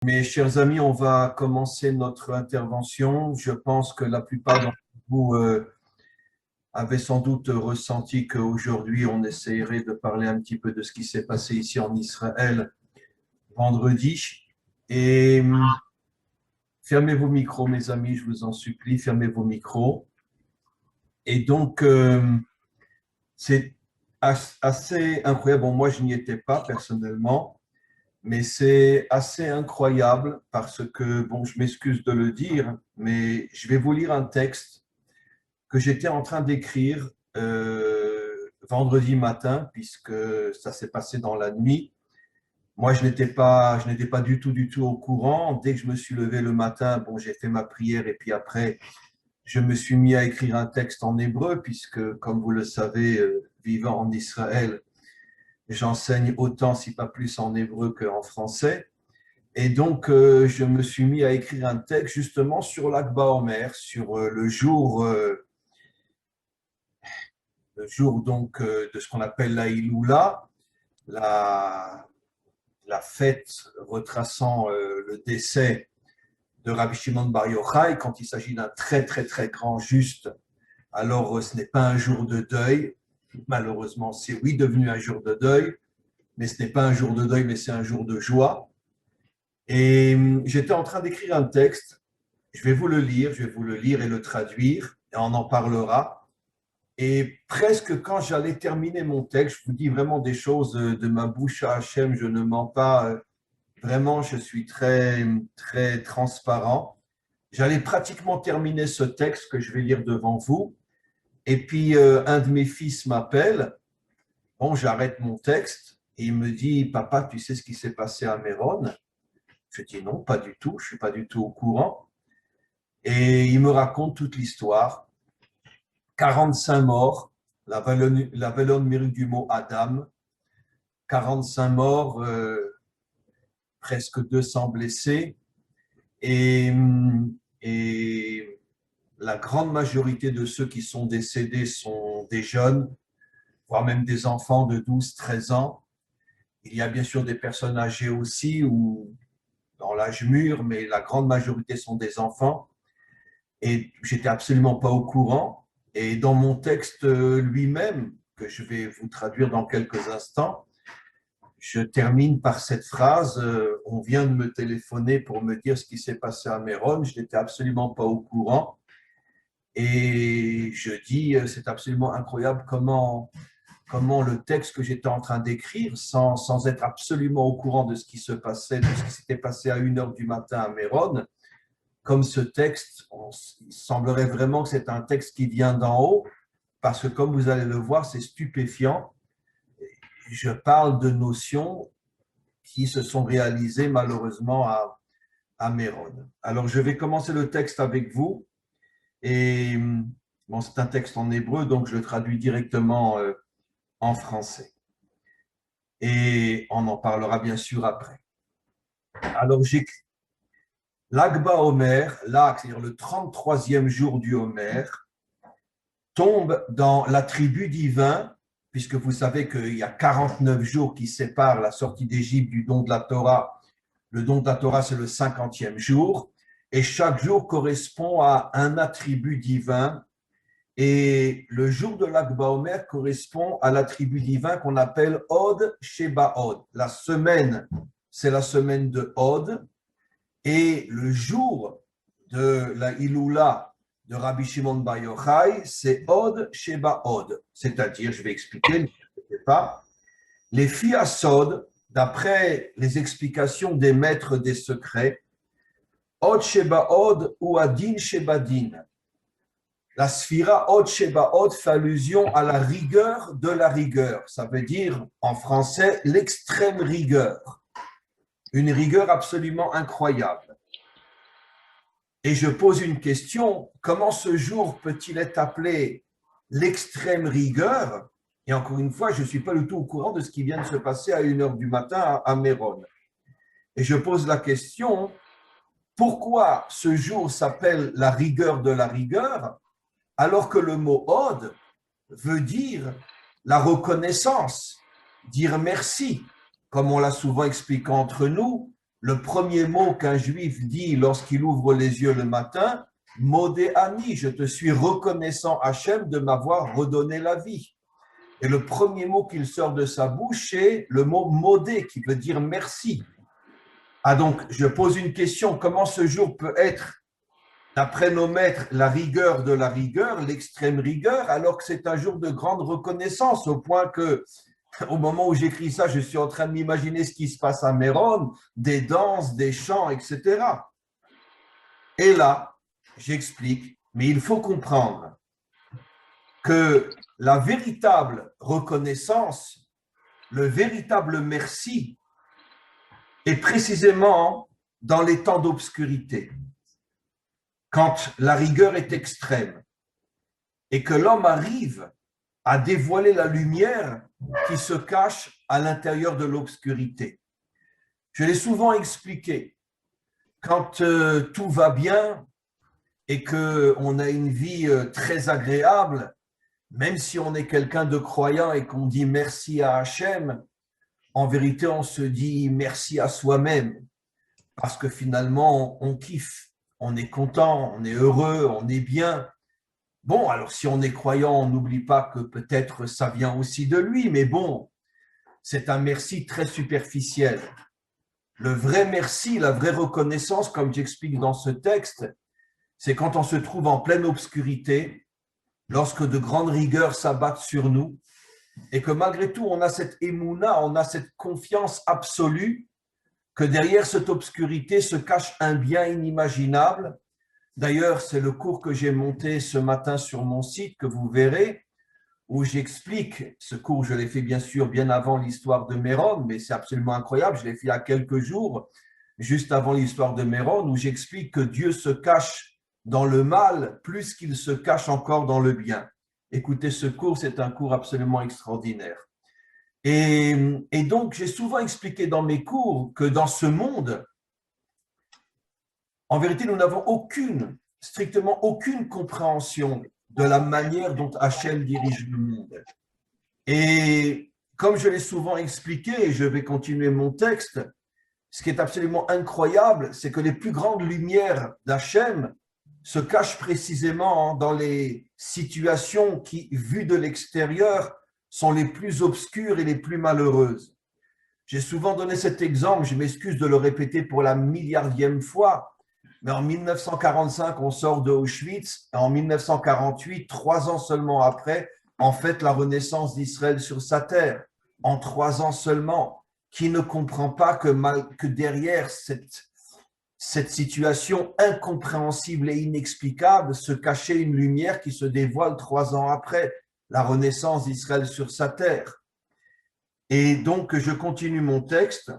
Mes chers amis, on va commencer notre intervention. Je pense que la plupart d'entre vous avaient sans doute ressenti qu'aujourd'hui, on essayerait de parler un petit peu de ce qui s'est passé ici en Israël vendredi. Et fermez vos micros, mes amis, je vous en supplie, fermez vos micros. Et donc, c'est assez incroyable. Bon, moi, je n'y étais pas personnellement. Mais c'est assez incroyable parce que, bon, je m'excuse de le dire, mais je vais vous lire un texte que j'étais en train d'écrire vendredi matin, puisque ça s'est passé dans la nuit. Moi, je n'étais pas du tout au courant. Dès que je me suis levé le matin, bon, j'ai fait ma prière et puis après, je me suis mis à écrire un texte en hébreu, puisque, comme vous le savez, vivant en Israël, j'enseigne autant, si pas plus, en hébreu qu'en français. Et donc, je me suis mis à écrire un texte justement sur l'Akba Omer, sur le jour donc de ce qu'on appelle la Iloula, la, la fête retraçant le décès de Rabbi Shimon Bar Yochai. Quand il s'agit d'un très très très grand juste, alors ce n'est pas un jour de deuil. Malheureusement, c'est oui devenu un jour de deuil, mais ce n'est pas un jour de deuil, mais c'est un jour de joie. Et j'étais en train d'écrire un texte. Je vais vous le lire, je vais vous le lire et le traduire, et on en parlera. Et presque quand j'allais terminer mon texte, je vous dis vraiment des choses de ma bouche à Hachem, je ne mens pas, vraiment, je suis très, très transparent. J'allais pratiquement terminer ce texte que je vais lire devant vous. Et puis, un de mes fils m'appelle. Bon, j'arrête mon texte et il me dit, Papa, tu sais ce qui s'est passé à Méron? Je dis non, pas du tout, je ne suis pas du tout au courant. Et il me raconte toute l'histoire. 45 morts, la Vallonne mérite du mot Adam, 45 morts, presque 200 blessés, et, et la grande majorité de ceux qui sont décédés sont des jeunes, voire même des enfants de 12-13 ans. Il y a bien sûr des personnes âgées aussi, ou dans l'âge mûr, mais la grande majorité sont des enfants. Et j'étais absolument pas au courant. Et dans mon texte lui-même, que je vais vous traduire dans quelques instants, je termine par cette phrase, on vient de me téléphoner pour me dire ce qui s'est passé à Méron, je n'étais absolument pas au courant. Et je dis, c'est absolument incroyable comment le texte que j'étais en train d'écrire, sans être absolument au courant de ce qui se passait, de ce qui s'était passé à 1 heure du matin à Méron, comme ce texte, il semblerait vraiment que c'est un texte qui vient d'en haut, parce que comme vous allez le voir, c'est stupéfiant. Je parle de notions qui se sont réalisées malheureusement à Méron. Alors, je vais commencer le texte avec vous. Et bon, c'est un texte en hébreu, donc je le traduis directement en français. Et on en parlera bien sûr après. Alors, j'écris. L'Agba Omer, l'Ag, c'est-à-dire le 33e jour du Homer, tombe dans l'attribut divin, puisque vous savez qu'il y a 49 jours qui séparent la sortie d'Égypte du don de la Torah. Le don de la Torah, c'est le 50e jour, et chaque jour correspond à un attribut divin. Et le jour de l'Akba Omer correspond à l'attribut divin qu'on appelle Od Sheba Od. La semaine, c'est la semaine de Od, et le jour de la Iloula de Rabbi Shimon Bar Yochai, c'est Od Sheba Od. C'est-à-dire, je vais expliquer, ne vous inquiétez pas, les filles à Sod, d'après les explications des maîtres des secrets, Od Sheba Od ou Adin Sheba Din. La sphira Od Sheba Od fait allusion à la rigueur de la rigueur. Ça veut dire, en français, l'extrême rigueur. Une rigueur absolument incroyable. Et je pose une question, comment ce jour peut-il être appelé l'extrême rigueur? Et encore une fois, je ne suis pas du tout au courant de ce qui vient de se passer à 1 heure du matin à Méron. Et je pose la question, pourquoi ce jour s'appelle la rigueur de la rigueur, alors que le mot Od veut dire la reconnaissance, dire merci, comme on l'a souvent expliqué entre nous, le premier mot qu'un juif dit lorsqu'il ouvre les yeux le matin, Modé Ani, je te suis reconnaissant, Hachem, de m'avoir redonné la vie. Et le premier mot qu'il sort de sa bouche, c'est le mot Modé, qui veut dire merci. Ah donc, je pose une question, comment ce jour peut être, d'après nos maîtres, la rigueur de la rigueur, l'extrême rigueur, alors que c'est un jour de grande reconnaissance, au point que, au moment où j'écris ça, je suis en train de m'imaginer ce qui se passe à Méron, des danses, des chants, etc. Et là, j'explique, mais il faut comprendre que la véritable reconnaissance, le véritable merci, est précisément dans les temps d'obscurité, quand la rigueur est extrême et que l'homme arrive à dévoiler la lumière qui se cache à l'intérieur de l'obscurité. Je l'ai souvent expliqué, quand tout va bien et qu'on a une vie très agréable, même si on est quelqu'un de croyant et qu'on dit merci à Hachem, en vérité, on se dit merci à soi-même, parce que finalement, on kiffe, on est content, on est heureux, on est bien. Bon, alors si on est croyant, on n'oublie pas que peut-être ça vient aussi de lui, mais bon, c'est un merci très superficiel. Le vrai merci, la vraie reconnaissance, comme j'explique dans ce texte, c'est quand on se trouve en pleine obscurité, lorsque de grandes rigueurs s'abattent sur nous, et que malgré tout, on a cette émouna, on a cette confiance absolue que derrière cette obscurité se cache un bien inimaginable. D'ailleurs, c'est le cours que j'ai monté ce matin sur mon site, que vous verrez, où j'explique, ce cours, je l'ai fait bien sûr bien avant l'histoire de Méron, mais c'est absolument incroyable, je l'ai fait il y a quelques jours, juste avant l'histoire de Méron, où j'explique que Dieu se cache dans le mal plus qu'il se cache encore dans le bien. Écoutez, ce cours, c'est un cours absolument extraordinaire. Et donc, j'ai souvent expliqué dans mes cours que dans ce monde, en vérité, nous n'avons strictement aucune compréhension de la manière dont Hachem dirige le monde. Et comme je l'ai souvent expliqué, et je vais continuer mon texte, ce qui est absolument incroyable, c'est que les plus grandes lumières d'Hachem se cachent précisément dans les situations qui, vues de l'extérieur, sont les plus obscures et les plus malheureuses. J'ai souvent donné cet exemple, je m'excuse de le répéter pour la milliardième fois, mais en 1945, on sort de Auschwitz, et en 1948, 3 ans seulement après, on fête la renaissance d'Israël sur sa terre. En 3 ans seulement, qui ne comprend pas que derrière cette situation incompréhensible et inexplicable se cachait une lumière qui se dévoile 3 ans après, la renaissance d'Israël sur sa terre. Et donc, je continue mon texte.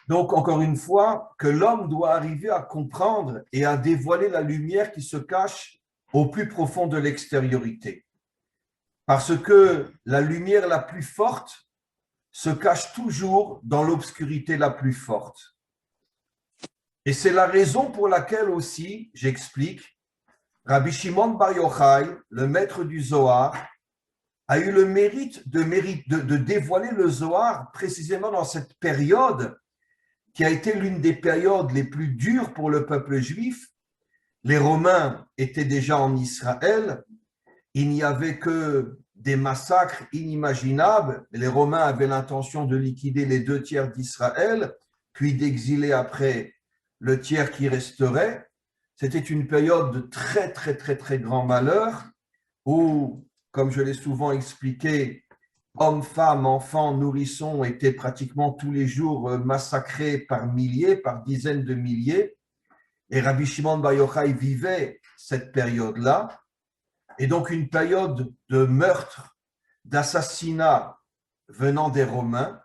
Donc, encore une fois, que l'homme doit arriver à comprendre et à dévoiler la lumière qui se cache au plus profond de l'extériorité. Parce que la lumière la plus forte se cache toujours dans l'obscurité la plus forte. Et c'est la raison pour laquelle aussi, j'explique, Rabbi Shimon Bar Yochai, le maître du Zohar, a eu le mérite de dévoiler le Zohar précisément dans cette période qui a été l'une des périodes les plus dures pour le peuple juif. Les Romains étaient déjà en Israël, il n'y avait que des massacres inimaginables. Les Romains avaient l'intention de liquider les 2 tiers d'Israël, puis d'exiler après le tiers qui resterait. C'était une période de très, très, très, très grand malheur où, comme je l'ai souvent expliqué, hommes, femmes, enfants, nourrissons étaient pratiquement tous les jours massacrés par milliers, par dizaines de milliers. Et Rabbi Shimon Bar Yochai vivait cette période-là. Et donc une période de meurtre, d'assassinat venant des Romains.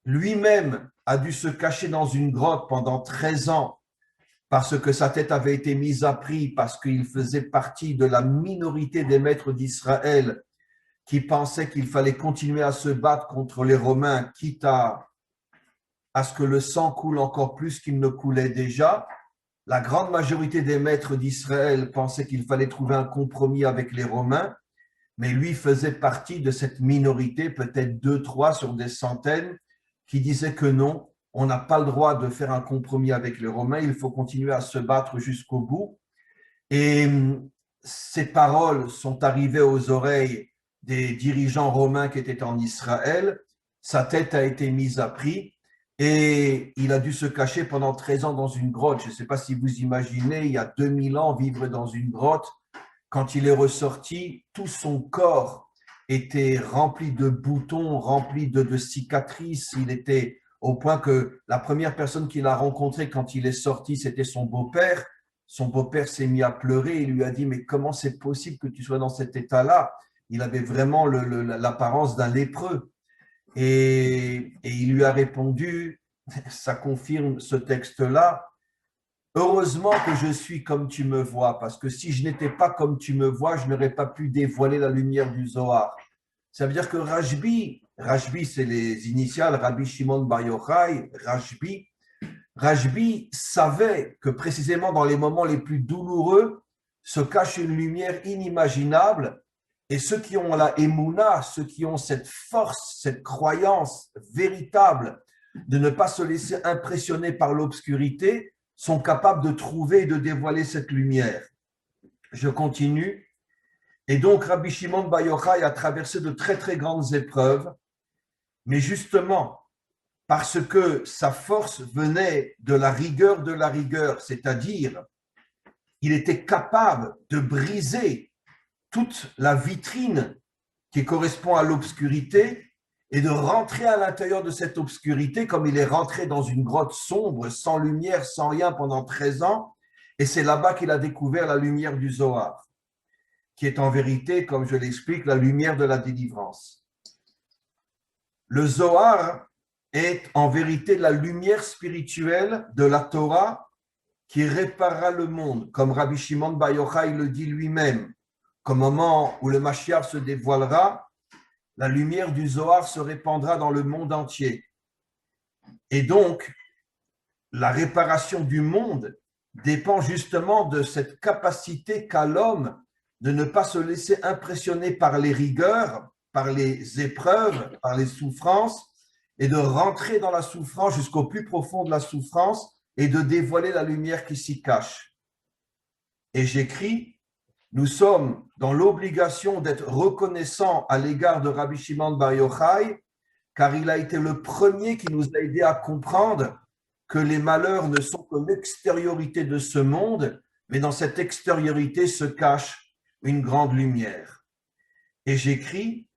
Lui-même a dû se cacher dans une grotte pendant 13 ans parce que sa tête avait été mise à prix, parce qu'il faisait partie de la minorité des maîtres d'Israël qui pensaient qu'il fallait continuer à se battre contre les Romains, quitte à ce que le sang coule encore plus qu'il ne coulait déjà. La grande majorité des maîtres d'Israël pensaient qu'il fallait trouver un compromis avec les Romains, mais lui faisait partie de cette minorité, peut-être 2, 3 sur des centaines, qui disait que non, on n'a pas le droit de faire un compromis avec les Romains, il faut continuer à se battre jusqu'au bout. Et ces paroles sont arrivées aux oreilles des dirigeants romains qui étaient en Israël. Sa tête a été mise à prix et il a dû se cacher pendant 13 ans dans une grotte. Je ne sais pas si vous imaginez, il y a 2000 ans, vivre dans une grotte. Quand il est ressorti, tout son corps était rempli de boutons, rempli de cicatrices. Il était au point que la première personne qu'il a rencontrée quand il est sorti, c'était son beau-père. Son beau-père s'est mis à pleurer et lui a dit « Mais comment c'est possible que tu sois dans cet état-là » Il avait vraiment l'apparence d'un lépreux. Et il lui a répondu, ça confirme ce texte-là, « Heureusement que je suis comme tu me vois, parce que si je n'étais pas comme tu me vois, je n'aurais pas pu dévoiler la lumière du Zohar. » Ça veut dire que Rajbi c'est les initiales, Rabbi Shimon Bar Yochai, Rajbi savait que précisément dans les moments les plus douloureux se cache une lumière inimaginable et ceux qui ont la émouna, ceux qui ont cette force, cette croyance véritable de ne pas se laisser impressionner par l'obscurité sont capables de trouver et de dévoiler cette lumière. Je continue. Et donc Rabbi Shimon Bar Yochai a traversé de très très grandes épreuves, mais justement, parce que sa force venait de la rigueur, c'est-à-dire il était capable de briser toute la vitrine qui correspond à l'obscurité et de rentrer à l'intérieur de cette obscurité comme il est rentré dans une grotte sombre, sans lumière, sans rien pendant 13 ans, et c'est là-bas qu'il a découvert la lumière du Zohar, qui est en vérité, comme je l'explique, la lumière de la délivrance. Le Zohar est en vérité la lumière spirituelle de la Torah qui réparera le monde, comme Rabbi Shimon Bar Yochai le dit lui-même, qu'au moment où le Mashiach se dévoilera, la lumière du Zohar se répandra dans le monde entier. Et donc, la réparation du monde dépend justement de cette capacité qu'a l'homme de ne pas se laisser impressionner par les rigueurs, par les épreuves, par les souffrances, et de rentrer dans la souffrance jusqu'au plus profond de la souffrance et de dévoiler la lumière qui s'y cache. Et j'écris, nous sommes dans l'obligation d'être reconnaissants à l'égard de Rabbi Shimon Bar Yochai, car il a été le premier qui nous a aidés à comprendre que les malheurs ne sont que l'extériorité de ce monde, mais dans cette extériorité se cache une grande lumière. Et j'écris,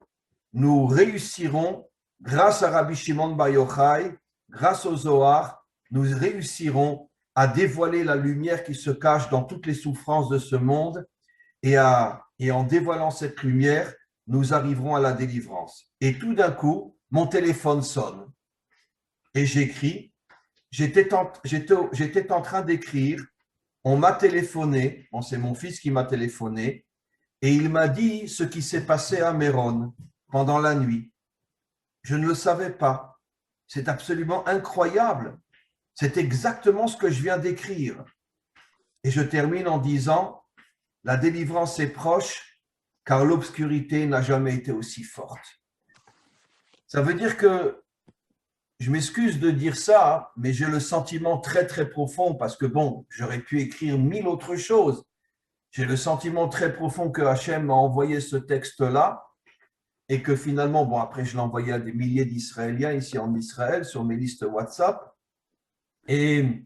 nous réussirons, grâce à Rabbi Shimon Bar Yochai, grâce au Zohar, nous réussirons à dévoiler la lumière qui se cache dans toutes les souffrances de ce monde et en dévoilant cette lumière, nous arriverons à la délivrance. Et tout d'un coup, mon téléphone sonne et j'écris, j'étais en train d'écrire, on m'a téléphoné, bon, c'est mon fils qui m'a téléphoné, et il m'a dit ce qui s'est passé à Méron pendant la nuit. Je ne le savais pas. C'est absolument incroyable. C'est exactement ce que je viens d'écrire. Et je termine en disant, la délivrance est proche, car l'obscurité n'a jamais été aussi forte. Ça veut dire que, je m'excuse de dire ça, mais j'ai le sentiment très très profond, parce que bon, j'aurais pu écrire 1000 autres choses. J'ai le sentiment très profond que Hachem m'a envoyé ce texte-là, et que finalement, bon, après je l'ai envoyé à des milliers d'Israéliens ici en Israël, sur mes listes WhatsApp, et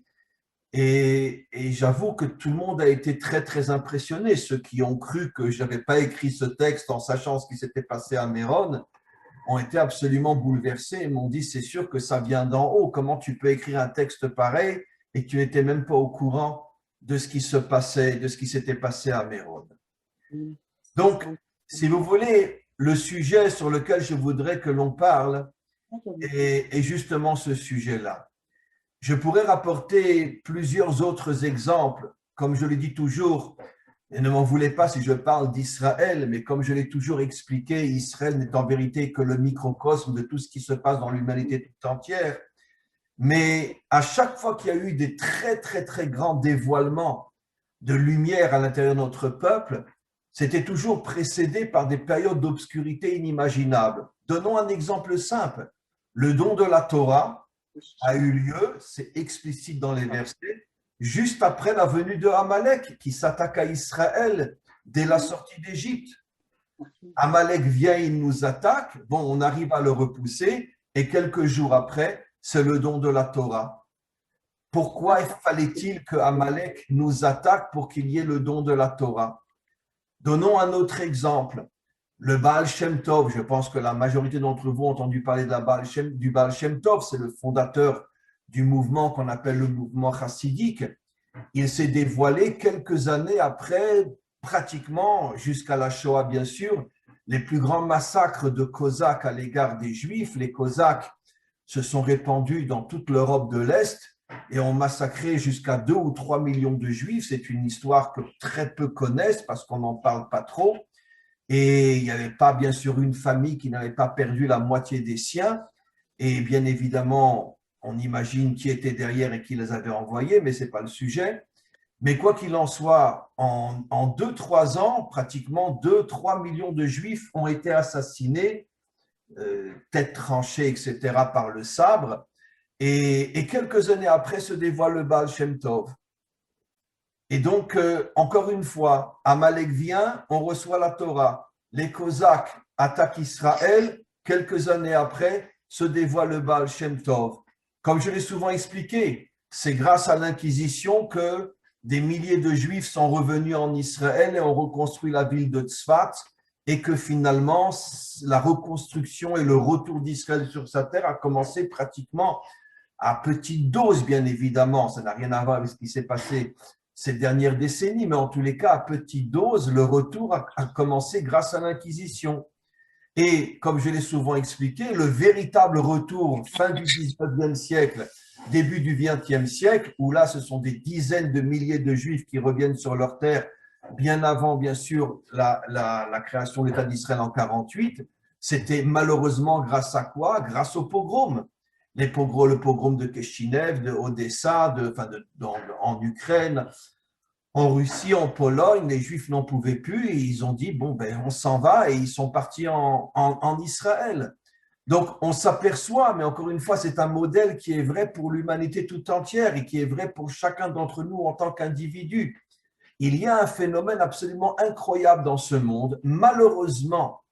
j'avoue que tout le monde a été très, très impressionné. Ceux qui ont cru que je n'avais pas écrit ce texte en sachant ce qui s'était passé à Méron ont été absolument bouleversés et m'ont dit, c'est sûr que ça vient d'en haut. Comment tu peux écrire un texte pareil et que tu n'étais même pas au courant de ce qui se passait, de ce qui s'était passé à Méron. Donc, si vous voulez, le sujet sur lequel je voudrais que l'on parle est justement ce sujet-là. Je pourrais rapporter plusieurs autres exemples, comme je l'ai dit toujours, et ne m'en voulez pas si je parle d'Israël, mais comme je l'ai toujours expliqué, Israël n'est en vérité que le microcosme de tout ce qui se passe dans l'humanité tout entière. Mais à chaque fois qu'il y a eu des très, très, très grands dévoilements de lumière à l'intérieur de notre peuple, c'était toujours précédé par des périodes d'obscurité inimaginables. Donnons un exemple simple. Le don de la Torah a eu lieu, c'est explicite dans les versets, juste après la venue de Amalek qui s'attaque à Israël dès la sortie d'Égypte. Amalek vient, il nous attaque, bon, on arrive à le repousser, et quelques jours après, c'est le don de la Torah. Pourquoi fallait-il que Amalek nous attaque pour qu'il y ait le don de la Torah? Donnons un autre exemple. Le Baal Shem Tov, je pense que la majorité d'entre vous ont entendu parler du Baal Shem Tov, c'est le fondateur du mouvement qu'on appelle le mouvement chassidique. Il s'est dévoilé quelques années après, pratiquement jusqu'à la Shoah bien sûr, les plus grands massacres de Cosaques à l'égard des Juifs. Les Cosaques se sont répandus dans toute l'Europe de l'Est et ont massacré jusqu'à 2 ou 3 millions de Juifs. C'est une histoire que très peu connaissent parce qu'on n'en parle pas trop. Et il n'y avait pas, bien sûr, une famille qui n'avait pas perdu la moitié des siens. Et bien évidemment, on imagine qui était derrière et qui les avait envoyés, mais ce n'est pas le sujet. Mais quoi qu'il en soit, en 2-3 ans, pratiquement 2-3 millions de Juifs ont été assassinés, tête tranchée, etc., par le sabre. Et quelques années après se dévoile le Baal Shem Tov. Et donc, encore une fois, Amalek vient, on reçoit la Torah. Les Cosaques attaquent Israël. Quelques années après, se dévoile le Baal Shem Tov. Comme je l'ai souvent expliqué, c'est grâce à l'Inquisition que des milliers de Juifs sont revenus en Israël et ont reconstruit la ville de Tzfat et que finalement, la reconstruction et le retour d'Israël sur sa terre a commencé pratiquement à petite dose, bien évidemment. Ça n'a rien à voir avec ce qui s'est passé ces dernières décennies, mais en tous les cas, à petite dose, le retour a commencé grâce à l'Inquisition. Et comme je l'ai souvent expliqué, le véritable retour, fin du 19e siècle, début du 20e siècle, où là, ce sont des dizaines de milliers de Juifs qui reviennent sur leur terre, bien avant, bien sûr, la création de l'État d'Israël en 1948, c'était malheureusement grâce à quoi? Grâce aux pogroms. Le pogrom de Kishinev, de Odessa, en Ukraine, en Russie, en Pologne, les Juifs n'en pouvaient plus et ils ont dit, bon, ben, on s'en va et ils sont partis en Israël. Donc, on s'aperçoit, mais encore une fois, c'est un modèle qui est vrai pour l'humanité tout entière et qui est vrai pour chacun d'entre nous en tant qu'individu. Il y a un phénomène absolument incroyable dans ce monde. Malheureusement,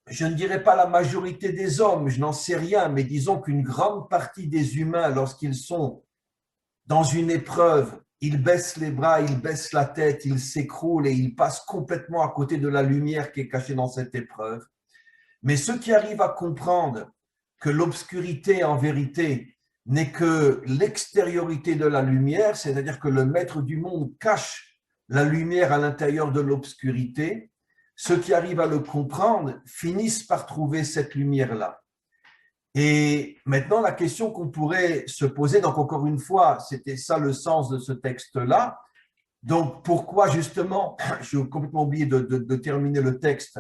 je ne dirais pas la majorité des hommes, je n'en sais rien, mais disons qu'une grande partie des humains, lorsqu'ils sont dans une épreuve, ils baissent les bras, ils baissent la tête, ils s'écroulent et ils passent complètement à côté de la lumière qui est cachée dans cette épreuve. Mais ceux qui arrivent à comprendre que l'obscurité, en vérité, n'est que l'extériorité de la lumière, c'est-à-dire que le maître du monde cache la lumière à l'intérieur de l'obscurité, ceux qui arrivent à le comprendre finissent par trouver cette lumière-là. Et maintenant, la question qu'on pourrait se poser, donc encore une fois, c'était ça le sens de ce texte-là. Donc, pourquoi justement, j'ai complètement oublié de terminer le texte,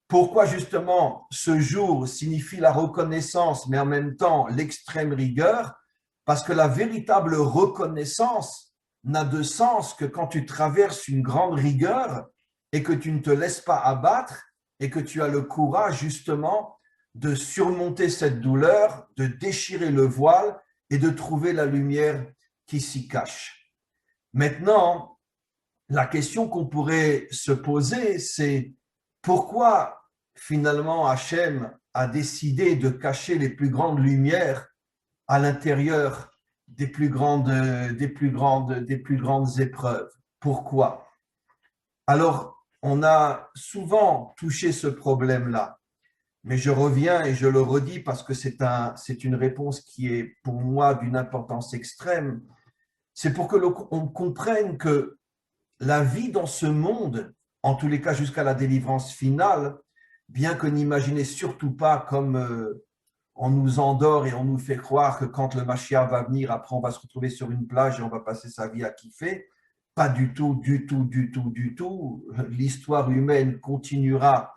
pourquoi justement ce jour signifie la reconnaissance, mais en même temps l'extrême rigueur? Parce que la véritable reconnaissance n'a de sens que quand tu traverses une grande rigueur et que tu ne te laisses pas abattre et que tu as le courage justement de surmonter cette douleur, de déchirer le voile et de trouver la lumière qui s'y cache. Maintenant, la question qu'on pourrait se poser, c'est pourquoi finalement Hachem a décidé de cacher les plus grandes lumières à l'intérieur des plus grandes épreuves? Pourquoi? Alors, on a souvent touché ce problème-là, mais je reviens et je le redis parce que c'est une réponse qui est pour moi d'une importance extrême. C'est pour que l'on comprenne que la vie dans ce monde, en tous les cas jusqu'à la délivrance finale, bien que n'imaginez surtout pas comme on nous endort et on nous fait croire que quand le Mashiach va venir, après on va se retrouver sur une plage et on va passer sa vie à kiffer. Pas du tout, du tout, du tout, du tout. L'histoire humaine continuera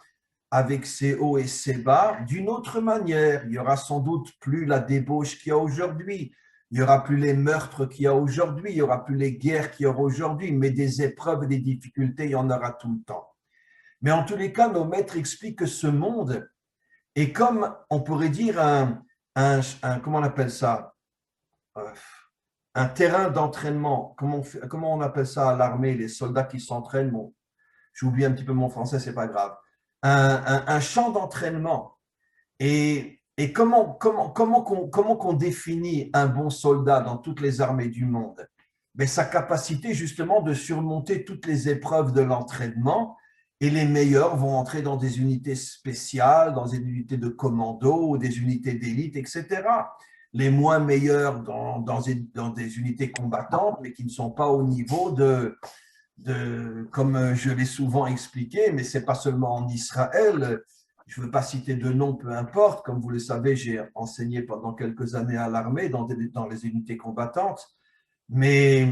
avec ses hauts et ses bas d'une autre manière. Il y aura sans doute plus la débauche qu'il y a aujourd'hui. Il n'y aura plus les meurtres qu'il y a aujourd'hui. Il n'y aura plus les guerres qu'il y aura aujourd'hui. Mais des épreuves et des difficultés, il y en aura tout le temps. Mais en tous les cas, nos maîtres expliquent que ce monde et comme on pourrait dire comment on appelle ça? Euh, un terrain d'entraînement. Comment on appelle ça à l'armée, les soldats qui s'entraînent? Bon, j'oublie un petit peu mon français, c'est pas grave. Un champ d'entraînement. Et comment qu'on définit un bon soldat dans toutes les armées du monde? Mais sa capacité justement de surmonter toutes les épreuves de l'entraînement, et les meilleurs vont entrer dans des unités spéciales, dans des unités de commando ou des unités d'élite, etc. Les moins meilleurs dans des unités combattantes, mais qui ne sont pas au niveau comme je l'ai souvent expliqué, mais ce n'est pas seulement en Israël. Je ne veux pas citer de nom, peu importe. Comme vous le savez, j'ai enseigné pendant quelques années à l'armée dans les unités combattantes. Mais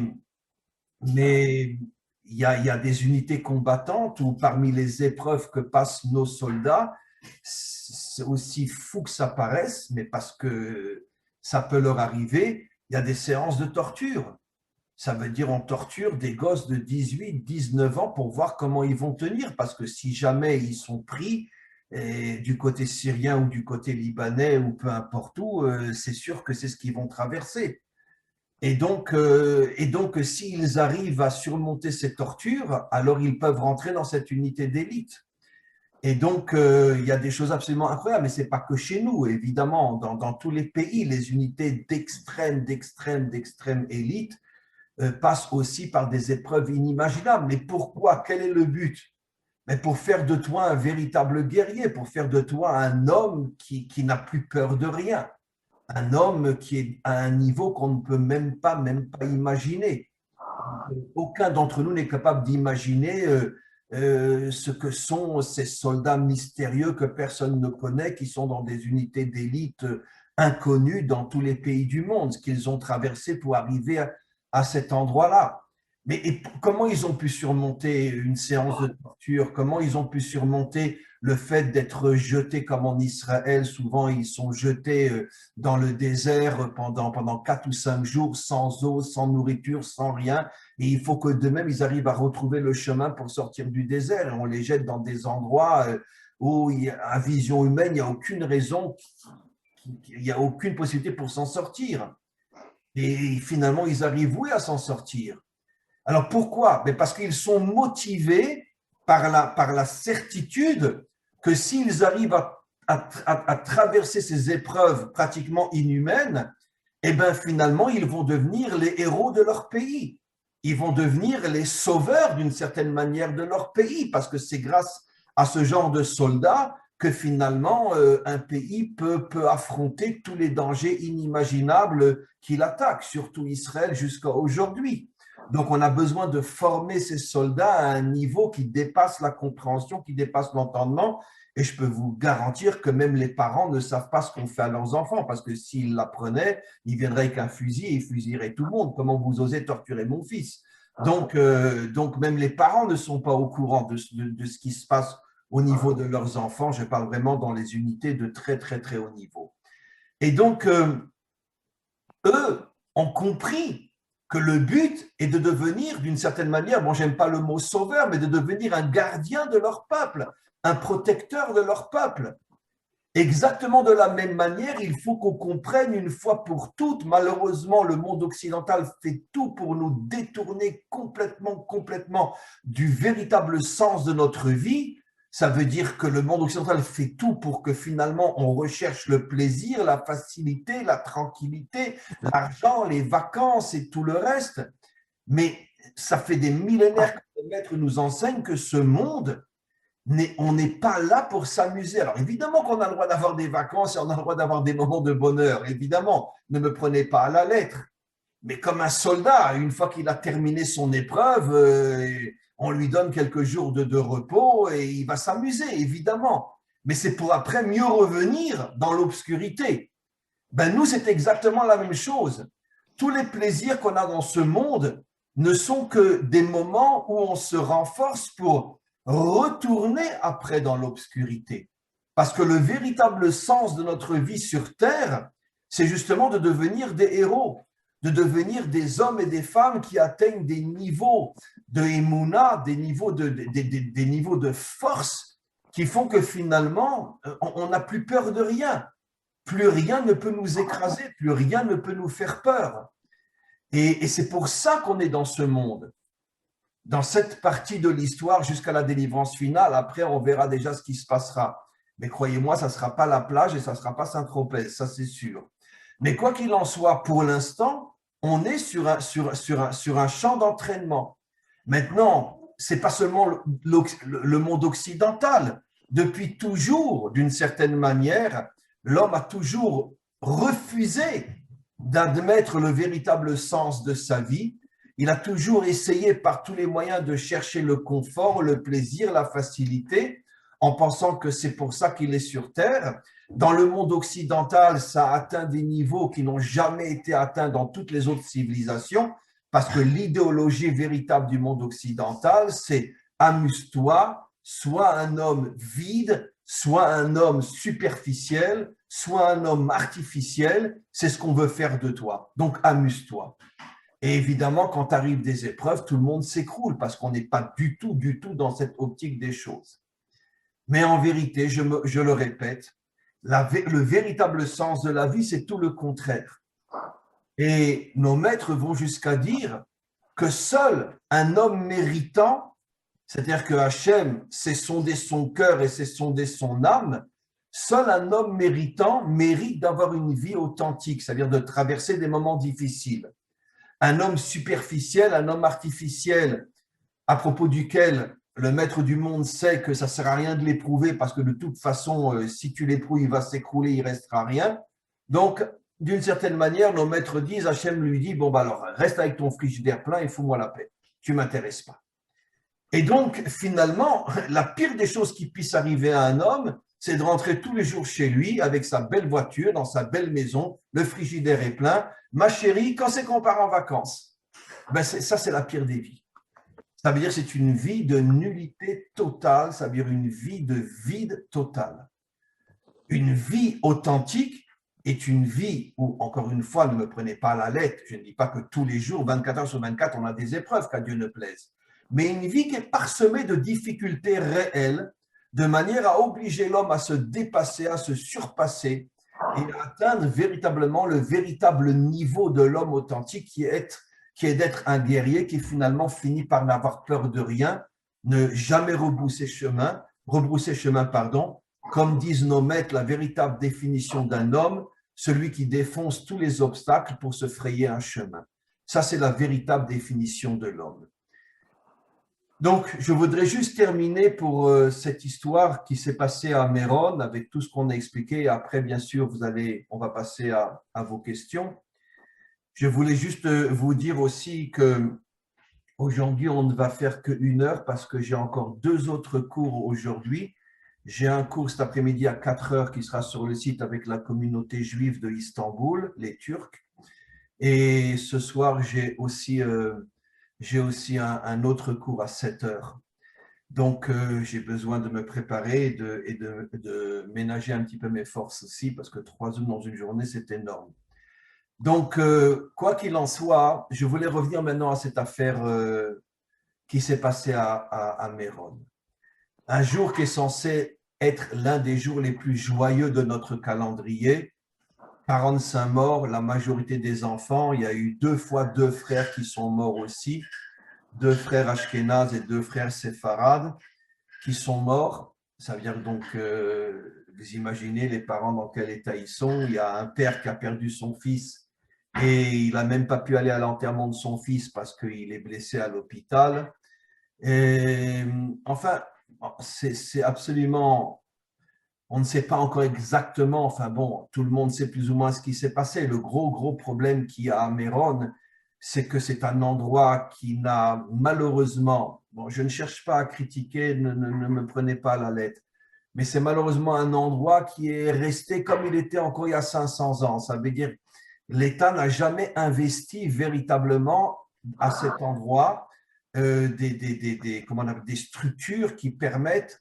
il y a des unités combattantes où parmi les épreuves que passent nos soldats, c'est aussi fou que ça paraisse, mais parce que ça peut leur arriver, il y a des séances de torture. Ça veut dire on torture des gosses de 18, 19 ans pour voir comment ils vont tenir, parce que si jamais ils sont pris du côté syrien ou du côté libanais ou peu importe où, c'est sûr que c'est ce qu'ils vont traverser. Et donc, s'ils arrivent à surmonter ces tortures, alors ils peuvent rentrer dans cette unité d'élite. Et donc, il y a des choses absolument incroyables, mais ce n'est pas que chez nous, évidemment. Dans tous les pays, les unités d'extrême élite passent aussi par des épreuves inimaginables. Mais pourquoi? Quel est le but? Mais pour faire de toi un véritable guerrier, pour faire de toi un homme qui n'a plus peur de rien, un homme qui est à un niveau qu'on ne peut même pas imaginer. Aucun d'entre nous n'est capable d'imaginer ce que sont ces soldats mystérieux que personne ne connaît, qui sont dans des unités d'élite inconnues dans tous les pays du monde, ce qu'ils ont traversé pour arriver à cet endroit-là. Mais comment ils ont pu surmonter une séance de torture? Comment ils ont pu surmonter le fait d'être jetés comme en Israël? Souvent, ils sont jetés dans le désert pendant 4 ou 5 jours, sans eau, sans nourriture, sans rien. Et il faut que de même, ils arrivent à retrouver le chemin pour sortir du désert. Et on les jette dans des endroits où, à vision humaine, il n'y a aucune raison, il n'y a aucune possibilité pour s'en sortir. Et finalement, ils arrivent, oui, à s'en sortir. Alors pourquoi? Parce qu'ils sont motivés par la certitude que s'ils arrivent à traverser ces épreuves pratiquement inhumaines, eh bien finalement, ils vont devenir les héros de leur pays. Ils vont devenir les sauveurs d'une certaine manière de leur pays, parce que c'est grâce à ce genre de soldats que finalement un pays peut affronter tous les dangers inimaginables qui l'attaquent, surtout Israël jusqu'à aujourd'hui. Donc, on a besoin de former ces soldats à un niveau qui dépasse la compréhension, qui dépasse l'entendement. Et je peux vous garantir que même les parents ne savent pas ce qu'on fait à leurs enfants, parce que s'ils l'apprenaient, ils viendraient avec un fusil et ils fusilleraient tout le monde. Comment vous osez torturer mon fils? Donc, même les parents ne sont pas au courant de ce qui se passe au niveau de leurs enfants. Je parle vraiment dans les unités de très, très, très haut niveau. Et donc, eux ont compris que le but est de devenir, d'une certaine manière, bon, j'aime pas le mot sauveur, mais de devenir un gardien de leur peuple, un protecteur de leur peuple. Exactement de la même manière, il faut qu'on comprenne une fois pour toutes, malheureusement, le monde occidental fait tout pour nous détourner complètement du véritable sens de notre vie. Ça veut dire que le monde occidental fait tout pour que finalement on recherche le plaisir, la facilité, la tranquillité, l'argent, les vacances et tout le reste. Mais ça fait des millénaires que les maîtres nous enseignent que ce monde, on n'est pas là pour s'amuser. Alors évidemment qu'on a le droit d'avoir des vacances et on a le droit d'avoir des moments de bonheur. Évidemment, ne me prenez pas à la lettre. Mais comme un soldat, une fois qu'il a terminé son épreuve, on lui donne quelques jours de repos et il va s'amuser, évidemment. Mais c'est pour après mieux revenir dans l'obscurité. Nous, c'est exactement la même chose. Tous les plaisirs qu'on a dans ce monde ne sont que des moments où on se renforce pour retourner après dans l'obscurité. Parce que le véritable sens de notre vie sur Terre, c'est justement de devenir des héros, de devenir des hommes et des femmes qui atteignent des niveaux de émouna, des niveaux de force qui font que finalement, on n'a plus peur de rien. Plus rien ne peut nous écraser, plus rien ne peut nous faire peur. Et c'est pour ça qu'on est dans ce monde, dans cette partie de l'histoire jusqu'à la délivrance finale. Après, on verra déjà ce qui se passera. Mais croyez-moi, ça ne sera pas la plage et ça ne sera pas Saint-Tropez, ça c'est sûr. Mais quoi qu'il en soit, pour l'instant, on est sur un champ d'entraînement. Maintenant, ce n'est pas seulement le monde occidental. Depuis toujours, d'une certaine manière, l'homme a toujours refusé d'admettre le véritable sens de sa vie. Il a toujours essayé par tous les moyens de chercher le confort, le plaisir, la facilité, en pensant que c'est pour ça qu'il est sur Terre. Dans le monde occidental, ça a atteint des niveaux qui n'ont jamais été atteints dans toutes les autres civilisations, parce que l'idéologie véritable du monde occidental, c'est amuse-toi, sois un homme vide, soit un homme superficiel, soit un homme artificiel, c'est ce qu'on veut faire de toi. Donc, amuse-toi. Et évidemment, quand arrivent des épreuves, tout le monde s'écroule parce qu'on n'est pas du tout dans cette optique des choses. Mais en vérité, je le répète, le véritable sens de la vie, c'est tout le contraire. Et nos maîtres vont jusqu'à dire que seul un homme méritant, c'est-à-dire que Hachem s'est sondé son cœur et s'est sondé son âme, seul un homme méritant mérite d'avoir une vie authentique, c'est-à-dire de traverser des moments difficiles. Un homme superficiel, un homme artificiel, à propos duquel le maître du monde sait que ça ne sert à rien de l'éprouver parce que de toute façon, si tu l'éprouves, il va s'écrouler, il ne restera rien. Donc, d'une certaine manière, nos maîtres disent, Hachem lui dit, bon, bah alors, reste avec ton frigidaire plein et fous-moi la paix. Tu ne m'intéresses pas. Et donc, finalement, la pire des choses qui puisse arriver à un homme, c'est de rentrer tous les jours chez lui avec sa belle voiture, dans sa belle maison, le frigidaire est plein. Ma chérie, quand c'est qu'on part en vacances? Ben ça, c'est la pire des vies. Ça veut dire que c'est une vie de nullité totale, ça veut dire une vie de vide total. Une vie authentique est une vie où, encore une fois, ne me prenez pas à la lettre, je ne dis pas que tous les jours, 24 heures sur 24, on a des épreuves, qu'à Dieu ne plaise, mais une vie qui est parsemée de difficultés réelles, de manière à obliger l'homme à se dépasser, à se surpasser et à atteindre véritablement le véritable niveau de l'homme authentique qui est d'être un guerrier qui finalement finit par n'avoir peur de rien, ne jamais rebrousser chemin, comme disent nos maîtres, la véritable définition d'un homme, celui qui défonce tous les obstacles pour se frayer un chemin. Ça, c'est la véritable définition de l'homme. Donc, je voudrais juste terminer pour cette histoire qui s'est passée à Méron avec tout ce qu'on a expliqué. Après, bien sûr, on va passer à vos questions. Je voulais juste vous dire aussi que aujourd'hui, on ne va faire qu'1 heure parce que j'ai encore 2 autres cours aujourd'hui. J'ai un cours cet après-midi à 4 heures qui sera sur le site avec la communauté juive de Istanbul, les Turcs. Et ce soir, j'ai aussi un autre cours à 7 heures. Donc, j'ai besoin de me préparer et de ménager un petit peu mes forces aussi parce que 3 heures dans une journée, c'est énorme. Donc, quoi qu'il en soit, je voulais revenir maintenant à cette affaire qui s'est passée à Méron. Un jour qui est censé être l'un des jours les plus joyeux de notre calendrier, 45 morts, la majorité des enfants. Il y a eu 2 fois 2 frères qui sont morts aussi, 2 frères Ashkénazes et 2 frères séfarades qui sont morts. Ça veut dire donc, vous imaginez les parents dans quel état ils sont. Il y a un père qui a perdu son fils et il n'a même pas pu aller à l'enterrement de son fils parce qu'il est blessé à l'hôpital. Et, enfin, c'est absolument, on ne sait pas encore exactement, enfin bon, tout le monde sait plus ou moins ce qui s'est passé. Le gros problème qu'il y a à Méron, c'est que c'est un endroit qui n'a malheureusement, bon, je ne cherche pas à critiquer, ne me prenez pas à la lettre, mais c'est malheureusement un endroit qui est resté comme il était encore il y a 500 ans. Ça veut dire l'État n'a jamais investi véritablement à cet endroit des structures qui permettent,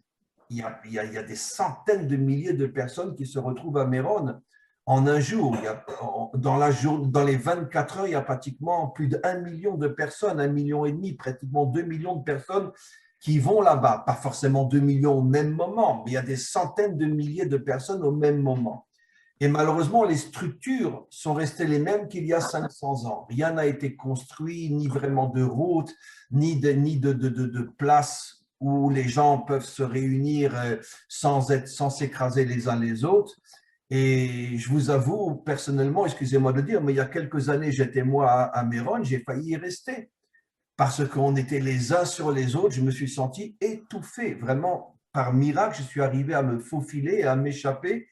il y a des centaines de milliers de personnes qui se retrouvent à Méron en un jour. Dans les 24 heures, il y a pratiquement plus d'1 million de personnes, 1,5 million, pratiquement 2 millions de personnes qui vont là-bas. Pas forcément 2 millions au même moment, mais il y a des centaines de milliers de personnes au même moment. Et malheureusement, les structures sont restées les mêmes qu'il y a 500 ans. Rien n'a été construit, ni vraiment de route, ni de place où les gens peuvent se réunir sans s'écraser les uns les autres. Et je vous avoue, personnellement, excusez-moi de dire, mais il y a quelques années, j'étais moi à Méron, j'ai failli y rester parce qu'on était les uns sur les autres. Je me suis senti étouffé. Vraiment, par miracle, je suis arrivé à me faufiler et à m'échapper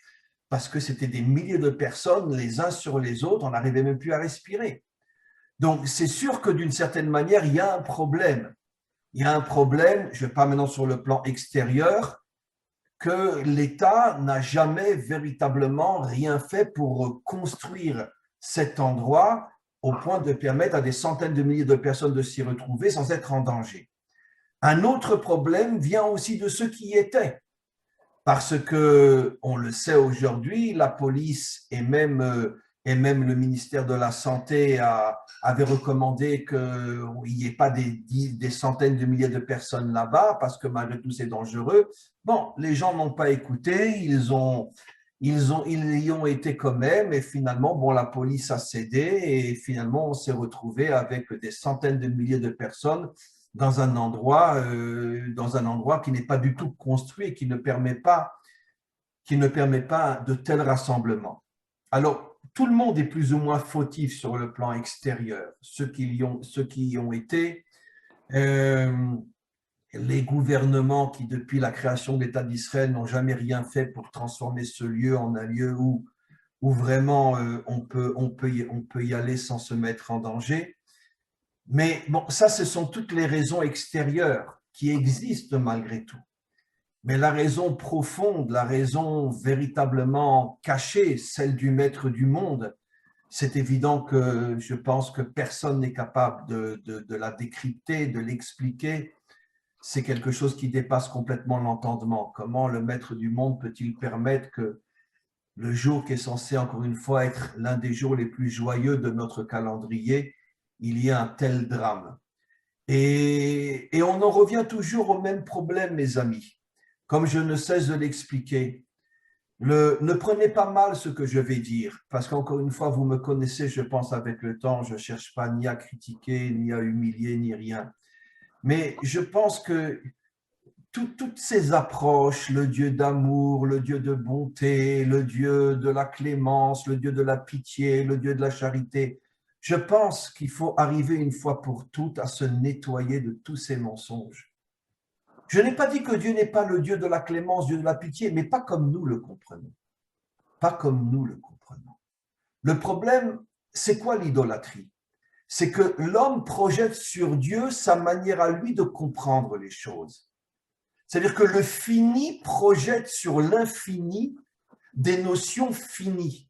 parce que c'était des milliers de personnes les uns sur les autres. On n'arrivait même plus à respirer. Donc, c'est sûr que d'une certaine manière, il y a un problème. Il y a un problème, je ne vais pas maintenant sur le plan extérieur, que l'État n'a jamais véritablement rien fait pour construire cet endroit au point de permettre à des centaines de milliers de personnes de s'y retrouver sans être en danger. Un autre problème vient aussi de ceux qui y étaient, parce que, on le sait aujourd'hui, la police et même le ministère de la Santé avaient recommandé qu'il n'y ait pas des centaines de milliers de personnes là-bas, parce que malgré tout, c'est dangereux. Bon, les gens n'ont pas écouté, ils y ont été quand même, et finalement, bon, la police a cédé, et finalement, on s'est retrouvé avec des centaines de milliers de personnes dans un endroit qui n'est pas du tout construit et qui ne permet pas de tels rassemblements. Alors, tout le monde est plus ou moins fautif sur le plan extérieur. Ceux qui y ont été, les gouvernements qui, depuis la création de l'État d'Israël, n'ont jamais rien fait pour transformer ce lieu en un lieu où vraiment on peut y aller sans se mettre en danger. Mais bon, ça, ce sont toutes les raisons extérieures qui existent malgré tout. Mais la raison profonde, la raison véritablement cachée, celle du maître du monde, c'est évident que je pense que personne n'est capable de la décrypter, de l'expliquer. C'est quelque chose qui dépasse complètement l'entendement. Comment le maître du monde peut-il permettre que le jour qui est censé, encore une fois, être l'un des jours les plus joyeux de notre calendrier, il y a un tel drame. Et on en revient toujours au même problème, mes amis. Comme je ne cesse de l'expliquer, ne prenez pas mal ce que je vais dire, parce qu'encore une fois, vous me connaissez, je pense avec le temps, je ne cherche pas ni à critiquer, ni à humilier, ni rien. Mais je pense que toutes ces approches, le Dieu d'amour, le Dieu de bonté, le Dieu de la clémence, le Dieu de la pitié, le Dieu de la charité, je pense qu'il faut arriver une fois pour toutes à se nettoyer de tous ces mensonges. Je n'ai pas dit que Dieu n'est pas le Dieu de la clémence, Dieu de la pitié, mais pas comme nous le comprenons. Pas comme nous le comprenons. Le problème, c'est quoi l'idolâtrie? C'est que l'homme projette sur Dieu sa manière à lui de comprendre les choses. C'est-à-dire que le fini projette sur l'infini des notions finies.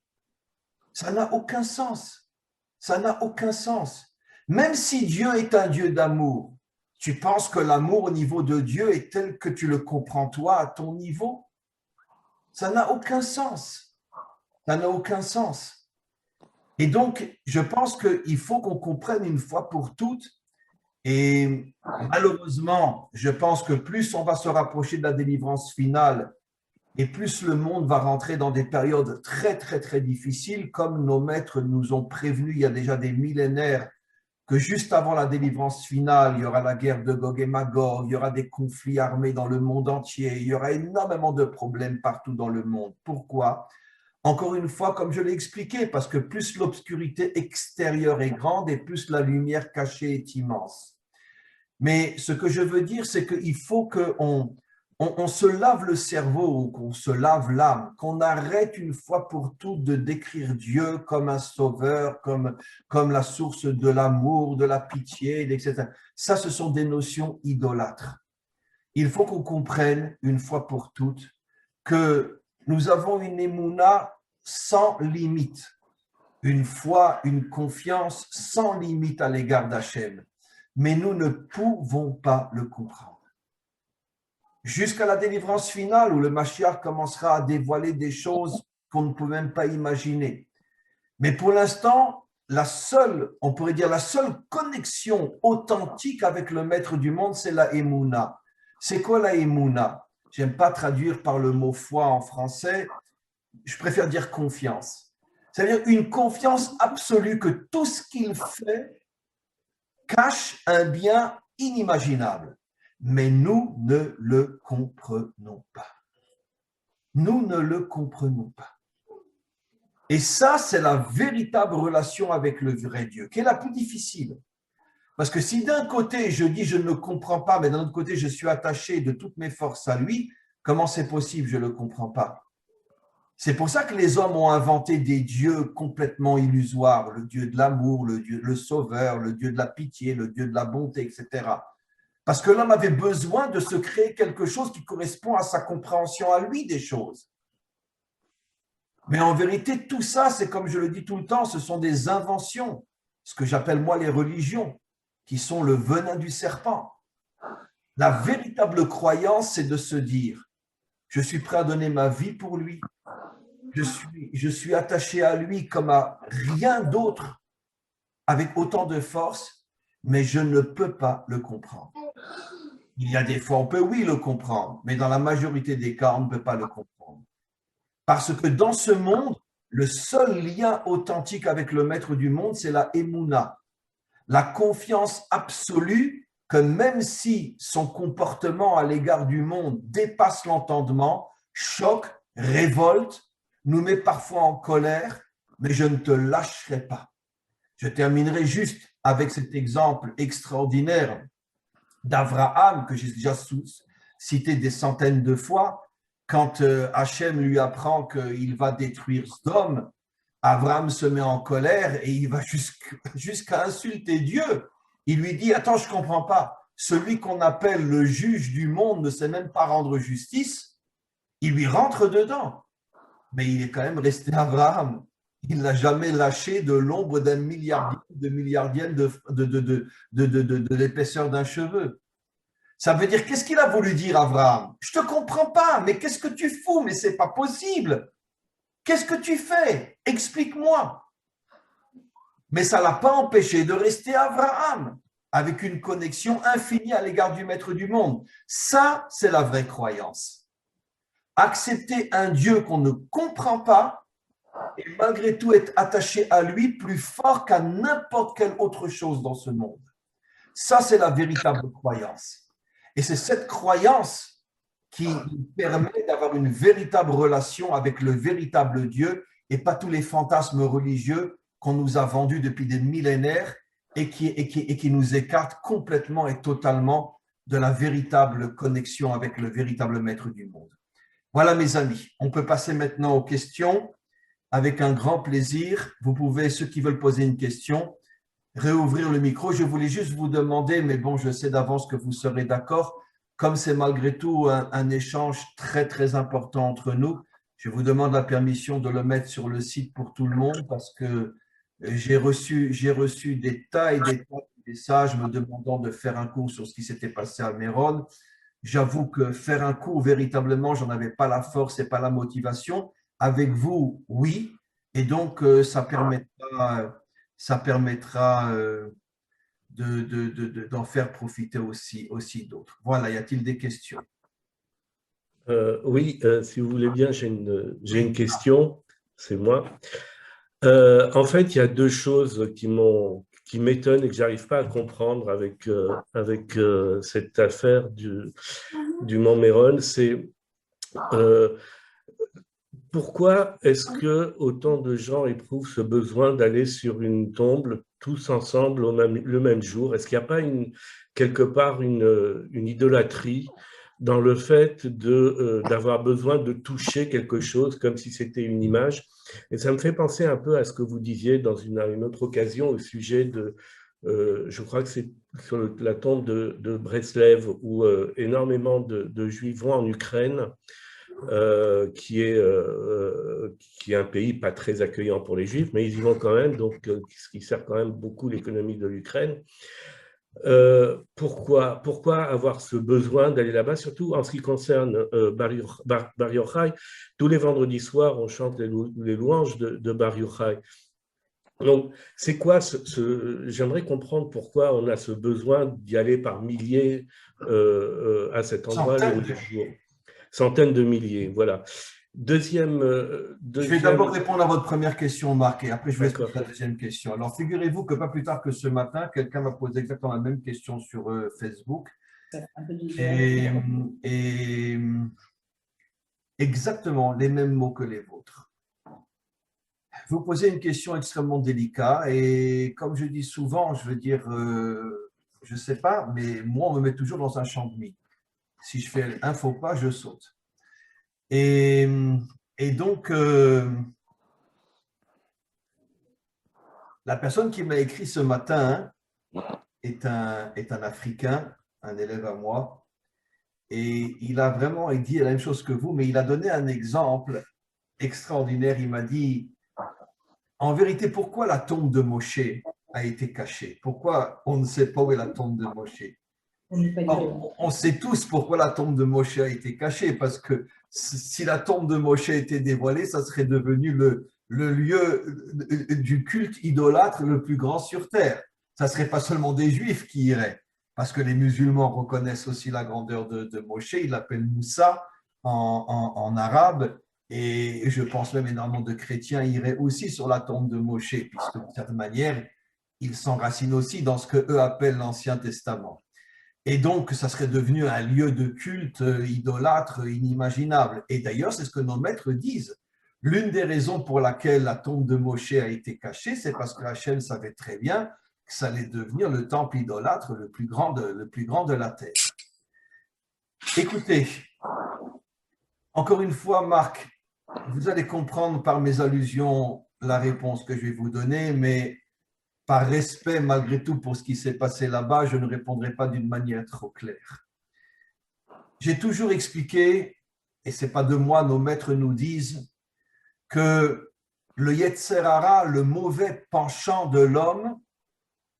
Ça n'a aucun sens. Ça n'a aucun sens. Même si Dieu est un Dieu d'amour, tu penses que l'amour au niveau de Dieu est tel que tu le comprends toi à ton niveau? Ça n'a aucun sens. Ça n'a aucun sens. Et donc, je pense qu'il faut qu'on comprenne une fois pour toutes. Et malheureusement, je pense que plus on va se rapprocher de la délivrance finale et plus le monde va rentrer dans des périodes très, très, très difficiles, comme nos maîtres nous ont prévenus il y a déjà des millénaires que juste avant la délivrance finale, il y aura la guerre de Gog et Magog, il y aura des conflits armés dans le monde entier, il y aura énormément de problèmes partout dans le monde. Pourquoi? Encore une fois, comme je l'ai expliqué, parce que plus l'obscurité extérieure est grande et plus la lumière cachée est immense. Mais ce que je veux dire, c'est qu'il faut qu'on se lave le cerveau, qu'on se lave l'âme, qu'on arrête une fois pour toutes de décrire Dieu comme un sauveur, comme la source de l'amour, de la pitié, etc. Ça, ce sont des notions idolâtres. Il faut qu'on comprenne une fois pour toutes que nous avons une émouna sans limite, une foi, une confiance sans limite à l'égard d'Hachem. Mais nous ne pouvons pas le comprendre. Jusqu'à la délivrance finale où le Mashiach commencera à dévoiler des choses qu'on ne peut même pas imaginer. Mais pour l'instant, on pourrait dire la seule connexion authentique avec le maître du monde, c'est la Emouna. C'est quoi la émouna? J'aime pas traduire par le mot foi en français, je préfère dire confiance. C'est-à-dire une confiance absolue que tout ce qu'il fait cache un bien inimaginable. Mais nous ne le comprenons pas. Nous ne le comprenons pas. Et ça, c'est la véritable relation avec le vrai Dieu, qui est la plus difficile. Parce que si d'un côté, je dis je ne le comprends pas, mais d'un autre côté, je suis attaché de toutes mes forces à lui, comment c'est possible? Je ne le comprends pas. C'est pour ça que les hommes ont inventé des dieux complètement illusoires, le Dieu de l'amour, le sauveur, le Dieu de la pitié, le Dieu de la bonté, etc. Parce que l'homme avait besoin de se créer quelque chose qui correspond à sa compréhension à lui des choses. Mais en vérité, tout ça, c'est comme je le dis tout le temps, ce sont des inventions, ce que j'appelle moi les religions, qui sont le venin du serpent. La véritable croyance, c'est de se dire, je suis prêt à donner ma vie pour lui, je suis attaché à lui comme à rien d'autre, avec autant de force, mais je ne peux pas le comprendre. Il y a des fois, on peut oui le comprendre, mais dans la majorité des cas, on ne peut pas le comprendre. Parce que dans ce monde, le seul lien authentique avec le maître du monde, c'est la émouna, la confiance absolue que même si son comportement à l'égard du monde dépasse l'entendement, choque, révolte, nous met parfois en colère, mais je ne te lâcherai pas. Je terminerai juste avec cet exemple extraordinaire d'Abraham que j'ai déjà cité des centaines de fois. Quand Hachem lui apprend qu'il va détruire Sodome, Abraham se met en colère et il va jusqu'à insulter Dieu. Il lui dit, attends, je ne comprends pas. Celui qu'on appelle le juge du monde ne sait même pas rendre justice. Il lui rentre dedans. Mais il est quand même resté Abraham. Il n'a jamais lâché de l'ombre d'un milliardième de l'épaisseur d'un cheveu. Ça veut dire, qu'est-ce qu'il a voulu dire, Abraham? Je ne te comprends pas, mais qu'est-ce que tu fous? Mais ce n'est pas possible. Qu'est-ce que tu fais? Explique-moi. Mais ça ne l'a pas empêché de rester Abraham, avec une connexion infinie à l'égard du maître du monde. Ça, c'est la vraie croyance. Accepter un Dieu qu'on ne comprend pas et malgré tout être attaché à lui plus fort qu'à n'importe quelle autre chose dans ce monde. Ça, c'est la véritable croyance. Et c'est cette croyance qui nous permet d'avoir une véritable relation avec le véritable Dieu et pas tous les fantasmes religieux qu'on nous a vendus depuis des millénaires et qui nous écartent complètement et totalement de la véritable connexion avec le véritable maître du monde. Voilà mes amis, on peut passer maintenant aux questions avec un grand plaisir. Vous pouvez, ceux qui veulent poser une question, réouvrir le micro. Je voulais juste vous demander, mais bon, je sais d'avance que vous serez d'accord, comme c'est malgré tout un échange très, très important entre nous, je vous demande la permission de le mettre sur le site pour tout le monde parce que j'ai reçu des tas et des tas de messages me demandant de faire un cours sur ce qui s'était passé à Méron. J'avoue que faire un cours, véritablement, j'en avais pas la force et pas la motivation. Avec vous, oui. Et donc, ça permettra d'en faire profiter aussi d'autres. Voilà, y a-t-il des questions? Oui, si vous voulez bien, j'ai une question, c'est moi. En fait, il y a deux choses qui m'étonnent et que je n'arrive pas à comprendre avec cette affaire du Mont Méron. C'est pourquoi est-ce que autant de gens éprouvent ce besoin d'aller sur une tombe tous ensemble le même jour? Est-ce qu'il n'y a pas quelque part une idolâtrie dans le fait d'avoir besoin de toucher quelque chose comme si c'était une image? Et ça me fait penser un peu à ce que vous disiez dans une autre occasion au sujet je crois que c'est sur la tombe de Breslev, où énormément de Juifs vont en Ukraine, qui est un pays pas très accueillant pour les Juifs, mais ils y vont quand même, donc ce qui sert quand même beaucoup l'économie de l'Ukraine. Pourquoi avoir ce besoin d'aller là-bas, surtout en ce qui concerne Bar Yochai? Tous les vendredis soirs, on chante les louanges de Bar Yochai. Donc, c'est quoi j'aimerais comprendre pourquoi on a ce besoin d'y aller par milliers à cet endroit le Centaines de même jour. milliers. Centaines de milliers, voilà. Deuxième, Je vais d'abord deuxième, répondre à votre première question, Marc, et après je vous laisse poser d'accord. la deuxième question. Alors, figurez-vous que pas plus tard que ce matin, quelqu'un m'a posé exactement la même question sur Facebook. Et, et exactement les mêmes mots que les vôtres. Vous posez une question extrêmement délicate et comme je dis souvent, je veux dire, je ne sais pas, mais moi, on me met toujours dans un champ de mine. Si je fais un faux pas, je saute. Et, et donc, la personne qui m'a écrit ce matin est un Africain, un élève à moi, et il a vraiment dit la même chose que vous, mais il a donné un exemple extraordinaire. Il m'a dit, en vérité, pourquoi la tombe de Moshe a été cachée? Pourquoi on ne sait pas où est la tombe de Moshe? On sait tous pourquoi la tombe de Moshe a été cachée, parce que si la tombe de Moshe était dévoilée, ça serait devenu le lieu du culte idolâtre le plus grand sur terre. Ça ne serait pas seulement des Juifs qui iraient, parce que les musulmans reconnaissent aussi la grandeur de Moshe, ils l'appellent Moussa en arabe, et je pense même énormément de chrétiens iraient aussi sur la tombe de Moshe, puisque d'une certaine manière, ils s'enracinent aussi dans ce qu'eux appellent l'Ancien Testament. Et donc, ça serait devenu un lieu de culte idolâtre inimaginable. Et d'ailleurs, c'est ce que nos maîtres disent. L'une des raisons pour laquelle la tombe de Moshe a été cachée, c'est parce que Hachem savait très bien que ça allait devenir le temple idolâtre le plus grand de la terre. Écoutez, encore une fois, Marc, vous allez comprendre par mes allusions la réponse que je vais vous donner, mais par respect malgré tout pour ce qui s'est passé là-bas, je ne répondrai pas d'une manière trop claire. J'ai toujours expliqué, et ce n'est pas de moi, nos maîtres nous disent, que le Yetzer Hara, le mauvais penchant de l'homme,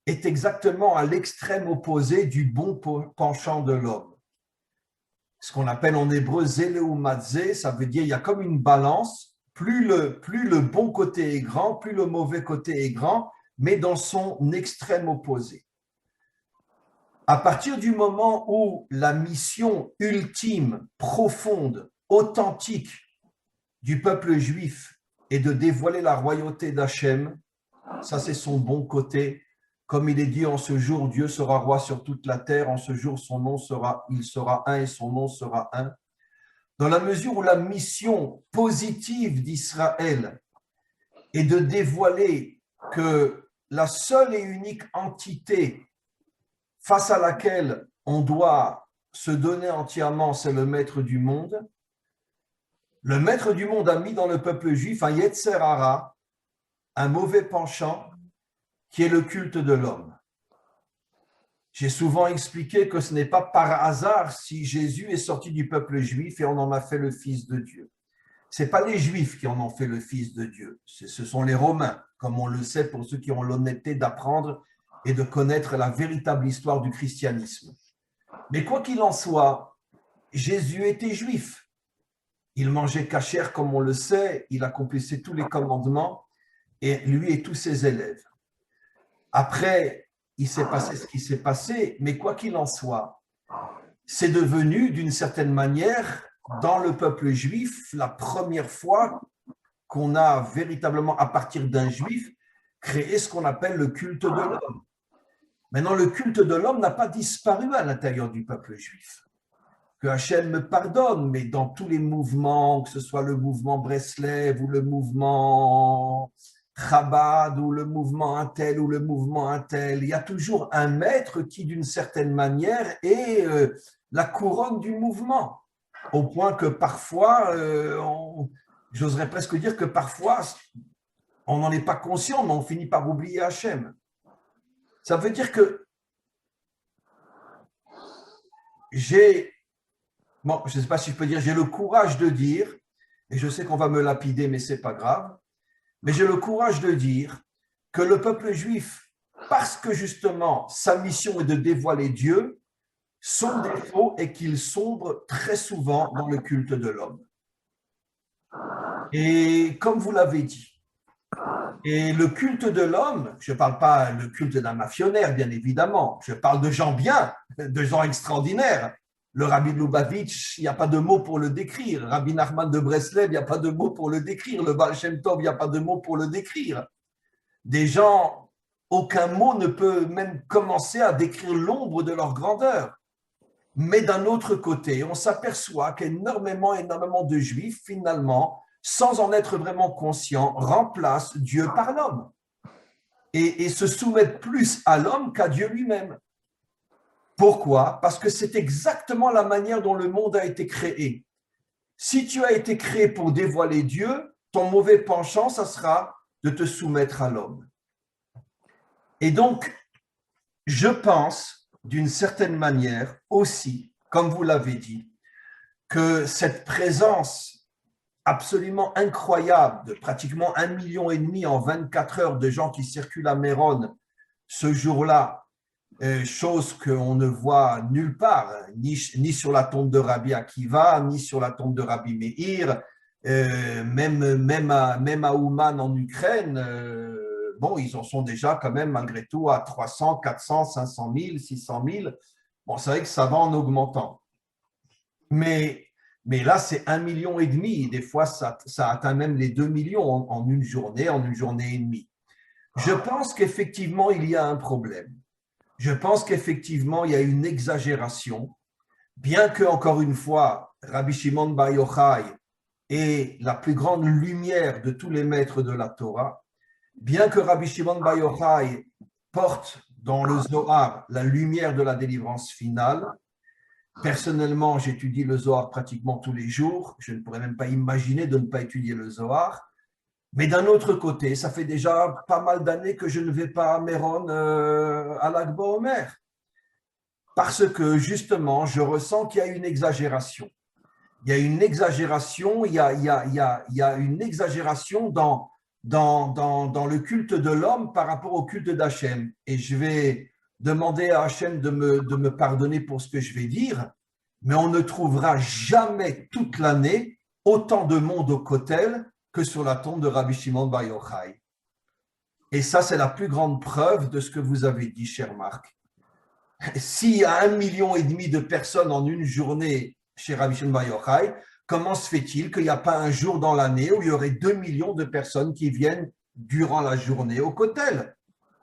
est exactement à l'extrême opposé du bon penchant de l'homme. Ce qu'on appelle en hébreu Zéléou Matzé, ça veut dire il y a comme une balance, plus le bon côté est grand, plus le mauvais côté est grand, mais dans son extrême opposé. À partir du moment où la mission ultime, profonde, authentique du peuple juif est de dévoiler la royauté d'Hachem, ça c'est son bon côté. Comme il est dit, en ce jour, Dieu sera roi sur toute la terre, en ce jour, il sera un et son nom sera un. Dans la mesure où la mission positive d'Israël est de dévoiler que la seule et unique entité face à laquelle on doit se donner entièrement, c'est le maître du monde. Le maître du monde a mis dans le peuple juif un Yetzer Hara, un mauvais penchant, qui est le culte de l'homme. J'ai souvent expliqué que ce n'est pas par hasard si Jésus est sorti du peuple juif et on en a fait le Fils de Dieu. Ce n'est pas les Juifs qui en ont fait le Fils de Dieu, ce sont les Romains, comme on le sait pour ceux qui ont l'honnêteté d'apprendre et de connaître la véritable histoire du christianisme. Mais quoi qu'il en soit, Jésus était juif. Il mangeait kasher comme on le sait, il accomplissait tous les commandements, et lui et tous ses élèves. Après, il s'est passé ce qui s'est passé, mais quoi qu'il en soit, c'est devenu d'une certaine manière, dans le peuple juif, la première fois qu'on a véritablement, à partir d'un juif, créé ce qu'on appelle le culte de l'homme. Maintenant, le culte de l'homme n'a pas disparu à l'intérieur du peuple juif. Que Hachem me pardonne, mais dans tous les mouvements, que ce soit le mouvement Breslev ou le mouvement Chabad ou le mouvement un tel ou le mouvement un tel, il y a toujours un maître qui, d'une certaine manière, est la couronne du mouvement. Au point que parfois, j'oserais presque dire que parfois, on n'en est pas conscient, mais on finit par oublier Hachem. Ça veut dire que je ne sais pas si je peux dire, j'ai le courage de dire, et je sais qu'on va me lapider, mais ce n'est pas grave, mais j'ai le courage de dire que le peuple juif, parce que justement sa mission est de dévoiler Dieu, son défaut est qu'il sombre très souvent dans le culte de l'homme. Et comme vous l'avez dit, Et le culte de l'homme, je ne parle pas le culte d'un mafionnaire, bien évidemment, je parle de gens bien, de gens extraordinaires. Le Rabbi de Lubavitch, il n'y a pas de mots pour le décrire. Rabbi Nachman de Breslev, il n'y a pas de mots pour le décrire. Le Baal Shem Tov, il n'y a pas de mots pour le décrire. Des gens, aucun mot ne peut même commencer à décrire l'ombre de leur grandeur. Mais d'un autre côté, on s'aperçoit qu'énormément de Juifs, finalement, sans en être vraiment conscients, remplacent Dieu par l'homme et se soumettent plus à l'homme qu'à Dieu lui-même. Pourquoi? Parce que c'est exactement la manière dont le monde a été créé. Si tu as été créé pour dévoiler Dieu, ton mauvais penchant, ça sera de te soumettre à l'homme. Et donc, je pense, d'une certaine manière aussi, comme vous l'avez dit, que cette présence absolument incroyable de pratiquement 1,5 million en 24 heures de gens qui circulent à Méron ce jour-là, chose qu'on ne voit nulle part, ni sur la tombe de Rabbi Akiva, ni sur la tombe de Rabbi Meir, même à Ouman en Ukraine, bon, ils en sont déjà quand même malgré tout à 300, 400, 500 000, 600 000. Bon, c'est vrai que ça va en augmentant. Mais là, c'est 1,5 million. Des fois, ça atteint même les 2 millions en une journée et demie. Je pense qu'effectivement, il y a un problème. Je pense qu'effectivement, il y a une exagération, bien que, encore une fois, Rabbi Shimon Bar Yochai est la plus grande lumière de tous les maîtres de la Torah, bien que Rabbi Shimon Bar Yochai porte dans le Zohar la lumière de la délivrance finale. Personnellement, j'étudie le Zohar pratiquement tous les jours. Je ne pourrais même pas imaginer de ne pas étudier le Zohar. Mais d'un autre côté, ça fait déjà pas mal d'années que je ne vais pas à Méron à Lag BaOmer. Parce que justement, je ressens qu'il y a une exagération. Il y a une exagération, il y a une exagération dans le culte de l'homme par rapport au culte d'Hachem. Et je vais demander à Hachem de me pardonner pour ce que je vais dire, mais on ne trouvera jamais toute l'année autant de monde au Kotel que sur la tombe de Rabbi Shimon Bar Yochai. Et ça, c'est la plus grande preuve de ce que vous avez dit, cher Marc. S'il y a 1,5 million de personnes en une journée chez Rabbi Shimon Bar Yochai, comment se fait-il qu'il n'y a pas un jour dans l'année où il y aurait 2 millions de personnes qui viennent durant la journée au Kotel?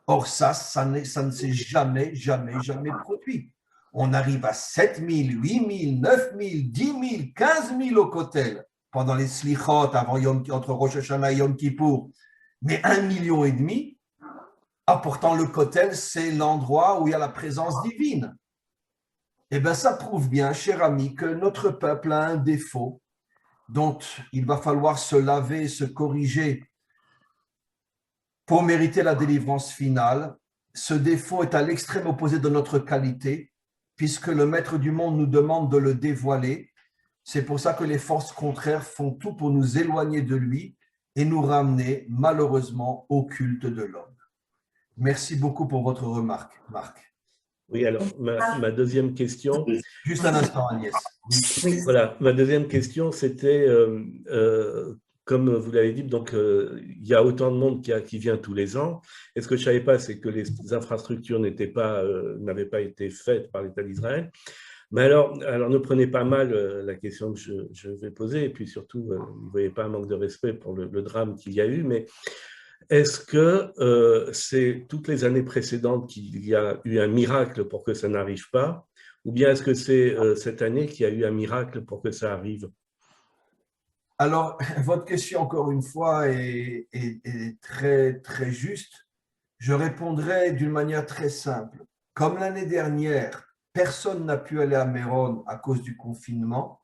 Or, ça ne s'est jamais produit. On arrive à 7 000, 8 000, 9 000, 10 000, 15 000 au Kotel pendant les slichot, entre Rosh Hashanah et Yom Kippour. Mais 1,5 million, pourtant le Kotel, c'est l'endroit où il y a la présence divine. Eh bien, ça prouve bien, cher ami, que notre peuple a un défaut dont il va falloir se laver, se corriger pour mériter la délivrance finale. Ce défaut est à l'extrême opposé de notre qualité, puisque le maître du monde nous demande de le dévoiler. C'est pour ça que les forces contraires font tout pour nous éloigner de lui et nous ramener malheureusement au culte de l'homme. Merci beaucoup pour votre remarque, Marc. Oui, alors ma deuxième question… Juste un instant, Agnès. Voilà, ma deuxième question, c'était, comme vous l'avez dit, donc il y a autant de monde qui vient tous les ans. Et ce que je ne savais pas, c'est que les infrastructures n'avaient pas été faites par l'État d'Israël. Mais alors, ne prenez pas mal la question que je vais poser, et puis surtout, ne voyez pas un manque de respect pour le drame qu'il y a eu, mais est-ce que c'est toutes les années précédentes qu'il y a eu un miracle pour que ça n'arrive pas, ou bien est-ce que c'est cette année qu'il y a eu un miracle pour que ça arrive? Alors, votre question, encore une fois, est très, très juste. Je répondrai d'une manière très simple. Comme l'année dernière, personne n'a pu aller à Méron à cause du confinement,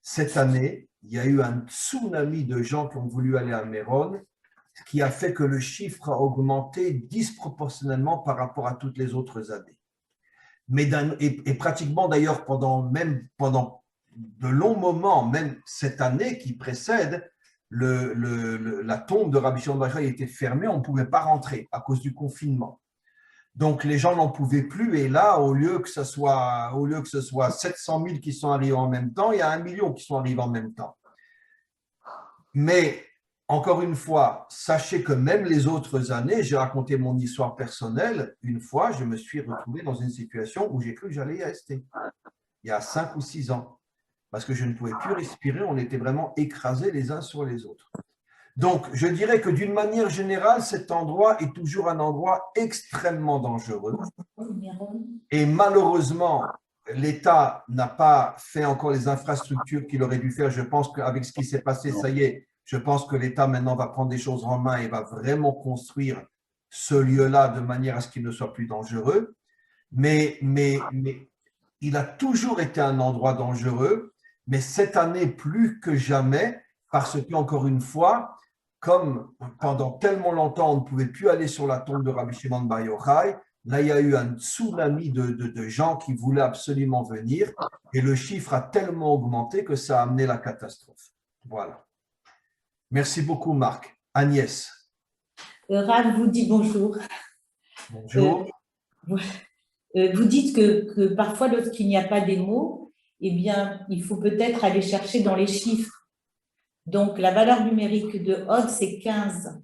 cette année, il y a eu un tsunami de gens qui ont voulu aller à Méron, ce qui a fait que le chiffre a augmenté disproportionnellement par rapport à toutes les autres années. Et pratiquement d'ailleurs pendant de longs moments, même cette année qui précède, la tombe de Rabbi Shimon Bar Yochai était fermée, on ne pouvait pas rentrer à cause du confinement. Donc les gens n'en pouvaient plus, et là, au lieu que ce soit 700 000 qui sont arrivés en même temps, il y a 1 million qui sont arrivés en même temps. Mais encore une fois, sachez que même les autres années, j'ai raconté mon histoire personnelle, une fois, je me suis retrouvé dans une situation où j'ai cru que j'allais y rester, il y a 5 ou 6 ans, parce que je ne pouvais plus respirer, on était vraiment écrasés les uns sur les autres. Donc, je dirais que d'une manière générale, cet endroit est toujours un endroit extrêmement dangereux. Et malheureusement, l'État n'a pas fait encore les infrastructures qu'il aurait dû faire. Je pense qu'avec ce qui s'est passé, ça y est, je pense que l'État maintenant va prendre des choses en main et va vraiment construire ce lieu-là de manière à ce qu'il ne soit plus dangereux. Mais il a toujours été un endroit dangereux, mais cette année plus que jamais, parce qu'encore une fois, comme pendant tellement longtemps on ne pouvait plus aller sur la tombe de Rabbi Shimon Bar Yochai, là il y a eu un tsunami de gens qui voulaient absolument venir et le chiffre a tellement augmenté que ça a amené la catastrophe. Voilà. Merci beaucoup Marc. Agnès. Rav vous dit bonjour. Bonjour. Vous dites que parfois, lorsqu'il n'y a pas des mots, eh bien, il faut peut-être aller chercher dans les chiffres. Donc, la valeur numérique de Hod, c'est 15.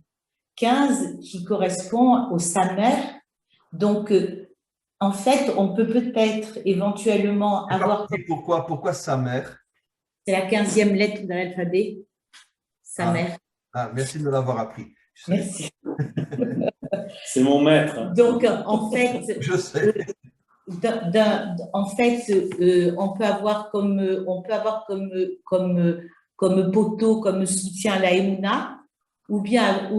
15 qui correspond au Samer. Donc, en fait, on peut peut-être éventuellement avoir… Pourquoi Samer? C'est la 15e lettre de l'alphabet, Samer. Merci de me l'avoir appris. Merci. C'est mon maître. Donc, en fait… Je sais. On peut avoir comme poteau, comme soutien la Emouna, ou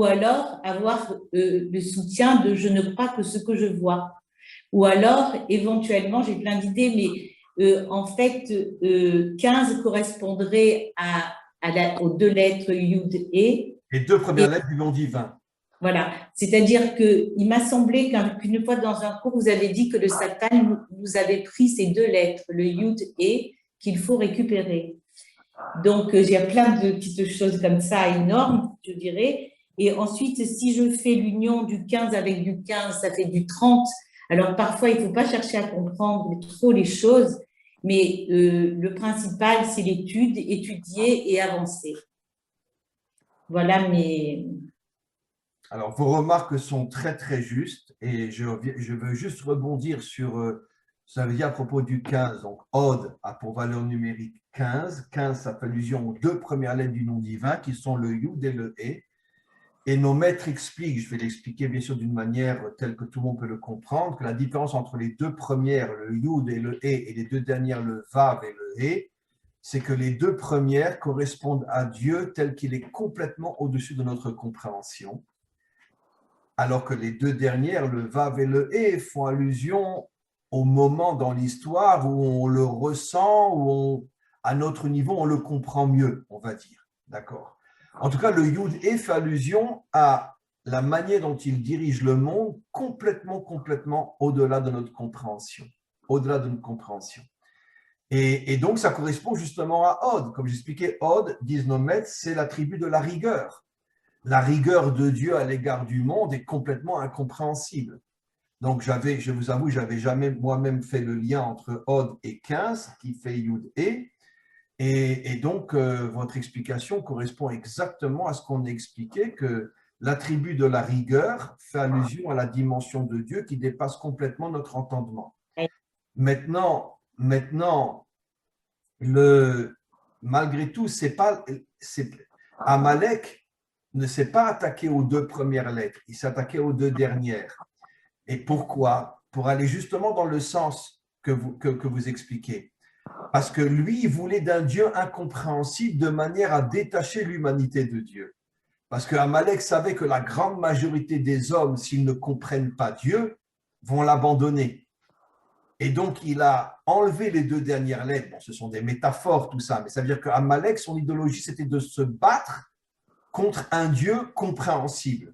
alors avoir le soutien de je ne crois que ce que je vois. Ou alors, éventuellement, j'ai plein d'idées, mais en fait, 15 correspondrait aux 2 lettres Yud et… Les 2 premières lettres du nom divin. Voilà, c'est-à-dire qu'il m'a semblé qu'une fois dans un cours, vous avez dit que le Satan vous avait pris ces 2 lettres, le Yud et, qu'il faut récupérer. Donc, il y a plein de petites choses comme ça énormes, je dirais. Et ensuite, si je fais l'union du 15 avec du 15, ça fait du 30. Alors, parfois, il ne faut pas chercher à comprendre trop les choses, mais le principal, c'est l'étude, étudier et avancer. Voilà mes… Alors, vos remarques sont très, très justes et je veux juste rebondir sur, ça veut dire à propos du 15, donc Od a pour valeur numérique 15. 15, ça fait allusion aux 2 premières lettres du nom divin qui sont le Yud et le E. Et nos maîtres expliquent, je vais l'expliquer bien sûr d'une manière telle que tout le monde peut le comprendre, que la différence entre les 2 premières, le Yud et le E, et les 2 dernières, le Vav et le E, c'est que les 2 premières correspondent à Dieu tel qu'il est complètement au-dessus de notre compréhension. Alors que les 2 dernières, le Vav et le E, font allusion au moment dans l'histoire où on le ressent, où à notre niveau, on le comprend mieux, on va dire. D'accord. En tout cas, le Yud E fait allusion à la manière dont il dirige le monde complètement au-delà de notre compréhension. Au-delà de notre compréhension. Et donc, ça correspond justement à Od. Comme j'expliquais, Od, disent nos maîtres, c'est l'attribut de la rigueur. La rigueur de Dieu à l'égard du monde est complètement incompréhensible. Donc, je vous avoue, je n'avais jamais moi-même fait le lien entre Od et 15, qui fait Yud E. Et donc, votre explication correspond exactement à ce qu'on a expliqué, que l'attribut de la rigueur fait allusion à la dimension de Dieu qui dépasse complètement notre entendement. Maintenant, malgré tout, Amalek ne s'est pas attaqué aux 2 premières lettres, il s'est attaqué aux 2 dernières. Et pourquoi? Pour aller justement dans le sens que vous expliquez. Parce que lui, il voulait d'un Dieu incompréhensible de manière à détacher l'humanité de Dieu. Parce que Amalek savait que la grande majorité des hommes, s'ils ne comprennent pas Dieu, vont l'abandonner. Et donc, il a enlevé les 2 dernières lettres. Bon, ce sont des métaphores, tout ça, mais ça veut dire qu'Amalek, son idéologie, c'était de se battre contre un Dieu compréhensible,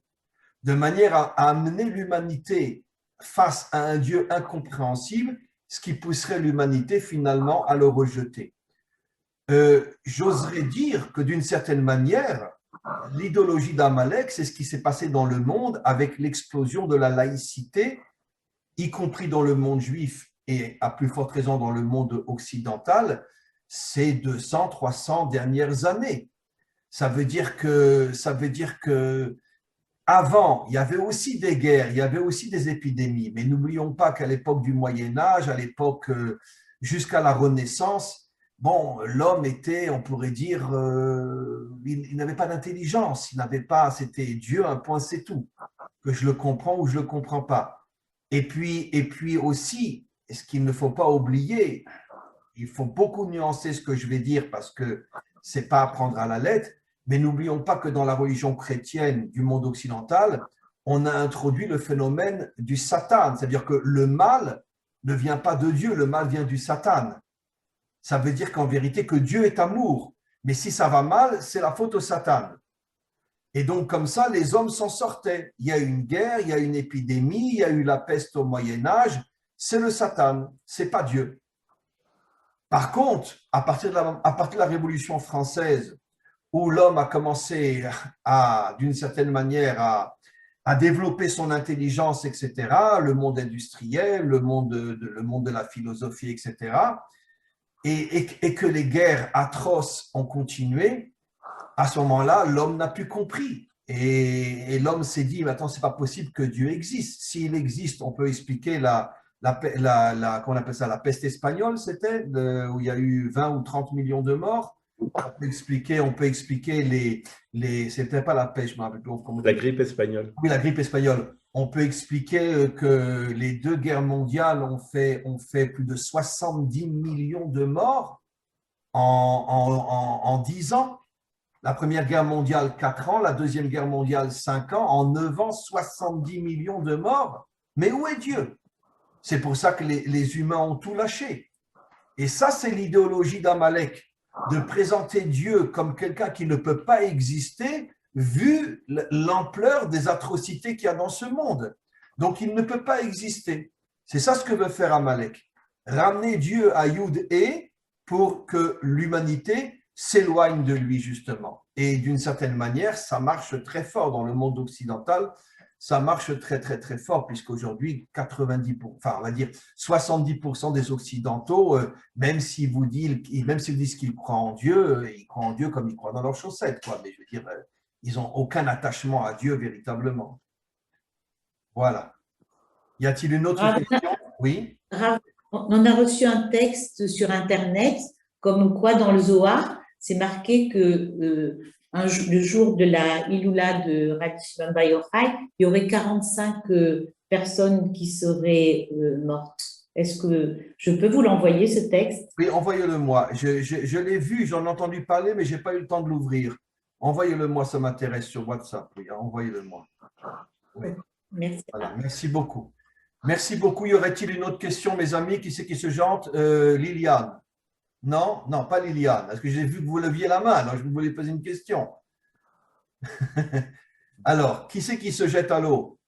de manière à amener l'humanité face à un Dieu incompréhensible, ce qui pousserait l'humanité finalement à le rejeter. J'oserais dire que d'une certaine manière, l'idéologie d'Amalek, c'est ce qui s'est passé dans le monde avec l'explosion de la laïcité, y compris dans le monde juif et à plus forte raison dans le monde occidental, ces 200, 300 dernières années. Ça veut dire que avant, il y avait aussi des guerres, il y avait aussi des épidémies, mais n'oublions pas qu'à l'époque du Moyen-Âge, à l'époque jusqu'à la Renaissance, bon, l'homme était, on pourrait dire, il n'avait pas d'intelligence, il n'avait pas, c'était Dieu, un point, c'est tout, que je le comprends ou je le comprends pas. Et puis aussi, ce qu'il ne faut pas oublier, il faut beaucoup nuancer ce que je vais dire parce que c'est pas à prendre à la lettre, mais n'oublions pas que dans la religion chrétienne du monde occidental, on a introduit le phénomène du Satan, c'est-à-dire que le mal ne vient pas de Dieu, le mal vient du Satan. Ça veut dire qu'en vérité que Dieu est amour, mais si ça va mal, c'est la faute au Satan. Et donc comme ça, les hommes s'en sortaient. Il y a eu une guerre, il y a eu une épidémie, il y a eu la peste au Moyen-Âge, c'est le Satan, c'est pas Dieu. Par contre, à partir de la Révolution française, où l'homme a commencé d'une certaine manière, à développer son intelligence, etc., le monde industriel, le monde de la philosophie, etc., et que les guerres atroces ont continué, à ce moment-là, l'homme n'a plus compris. Et l'homme s'est dit, maintenant, ce n'est pas possible que Dieu existe. S'il existe, on peut expliquer comment on appelle ça, la peste espagnole, c'était, où il y a eu 20 ou 30 millions de morts. On peut expliquer c'était pas la peste, je me rappelle plus comment. La grippe espagnole. Oui, la grippe espagnole. On peut expliquer que les deux guerres mondiales ont fait plus de 70 millions de morts en 10 ans. La première guerre mondiale, 4 ans. La deuxième guerre mondiale, 5 ans. En 9 ans, 70 millions de morts. Mais où est Dieu? C'est pour ça que les humains ont tout lâché. Et ça, c'est l'idéologie d'Amalek, de présenter Dieu comme quelqu'un qui ne peut pas exister vu l'ampleur des atrocités qu'il y a dans ce monde. Donc, il ne peut pas exister. C'est ça ce que veut faire Amalek. Ramener Dieu à Yud et pour que l'humanité s'éloigne de lui, justement. Et d'une certaine manière, ça marche très fort dans le monde occidental. Ça marche très, très, très fort, puisqu'aujourd'hui, 70% des Occidentaux, même s'ils vous disent qu'ils croient en Dieu, ils croient en Dieu comme ils croient dans leurs chaussettes, quoi. Mais je veux dire, ils n'ont aucun attachement à Dieu véritablement. Voilà. Y a-t-il une autre question? Oui. On a reçu un texte sur Internet, comme quoi dans le Zohar, c'est marqué que le jour de la Iloula de Rabbi Shimon Bar Yochai, il y aurait 45 personnes qui seraient mortes. Est-ce que je peux vous l'envoyer, ce texte? Oui, envoyez-le-moi. Je l'ai vu, j'en ai entendu parler, mais je n'ai pas eu le temps de l'ouvrir. Envoyez-le-moi, ça m'intéresse sur WhatsApp. Oui, envoyez-le-moi. Oui. Merci. Voilà, merci beaucoup. Merci beaucoup. Y aurait-il une autre question, mes amis? Qui c'est qui se jante? Liliane. Non, non, pas Liliane, parce que j'ai vu que vous leviez la main, alors je voulais poser une question. Alors, qui c'est qui se jette à l'eau?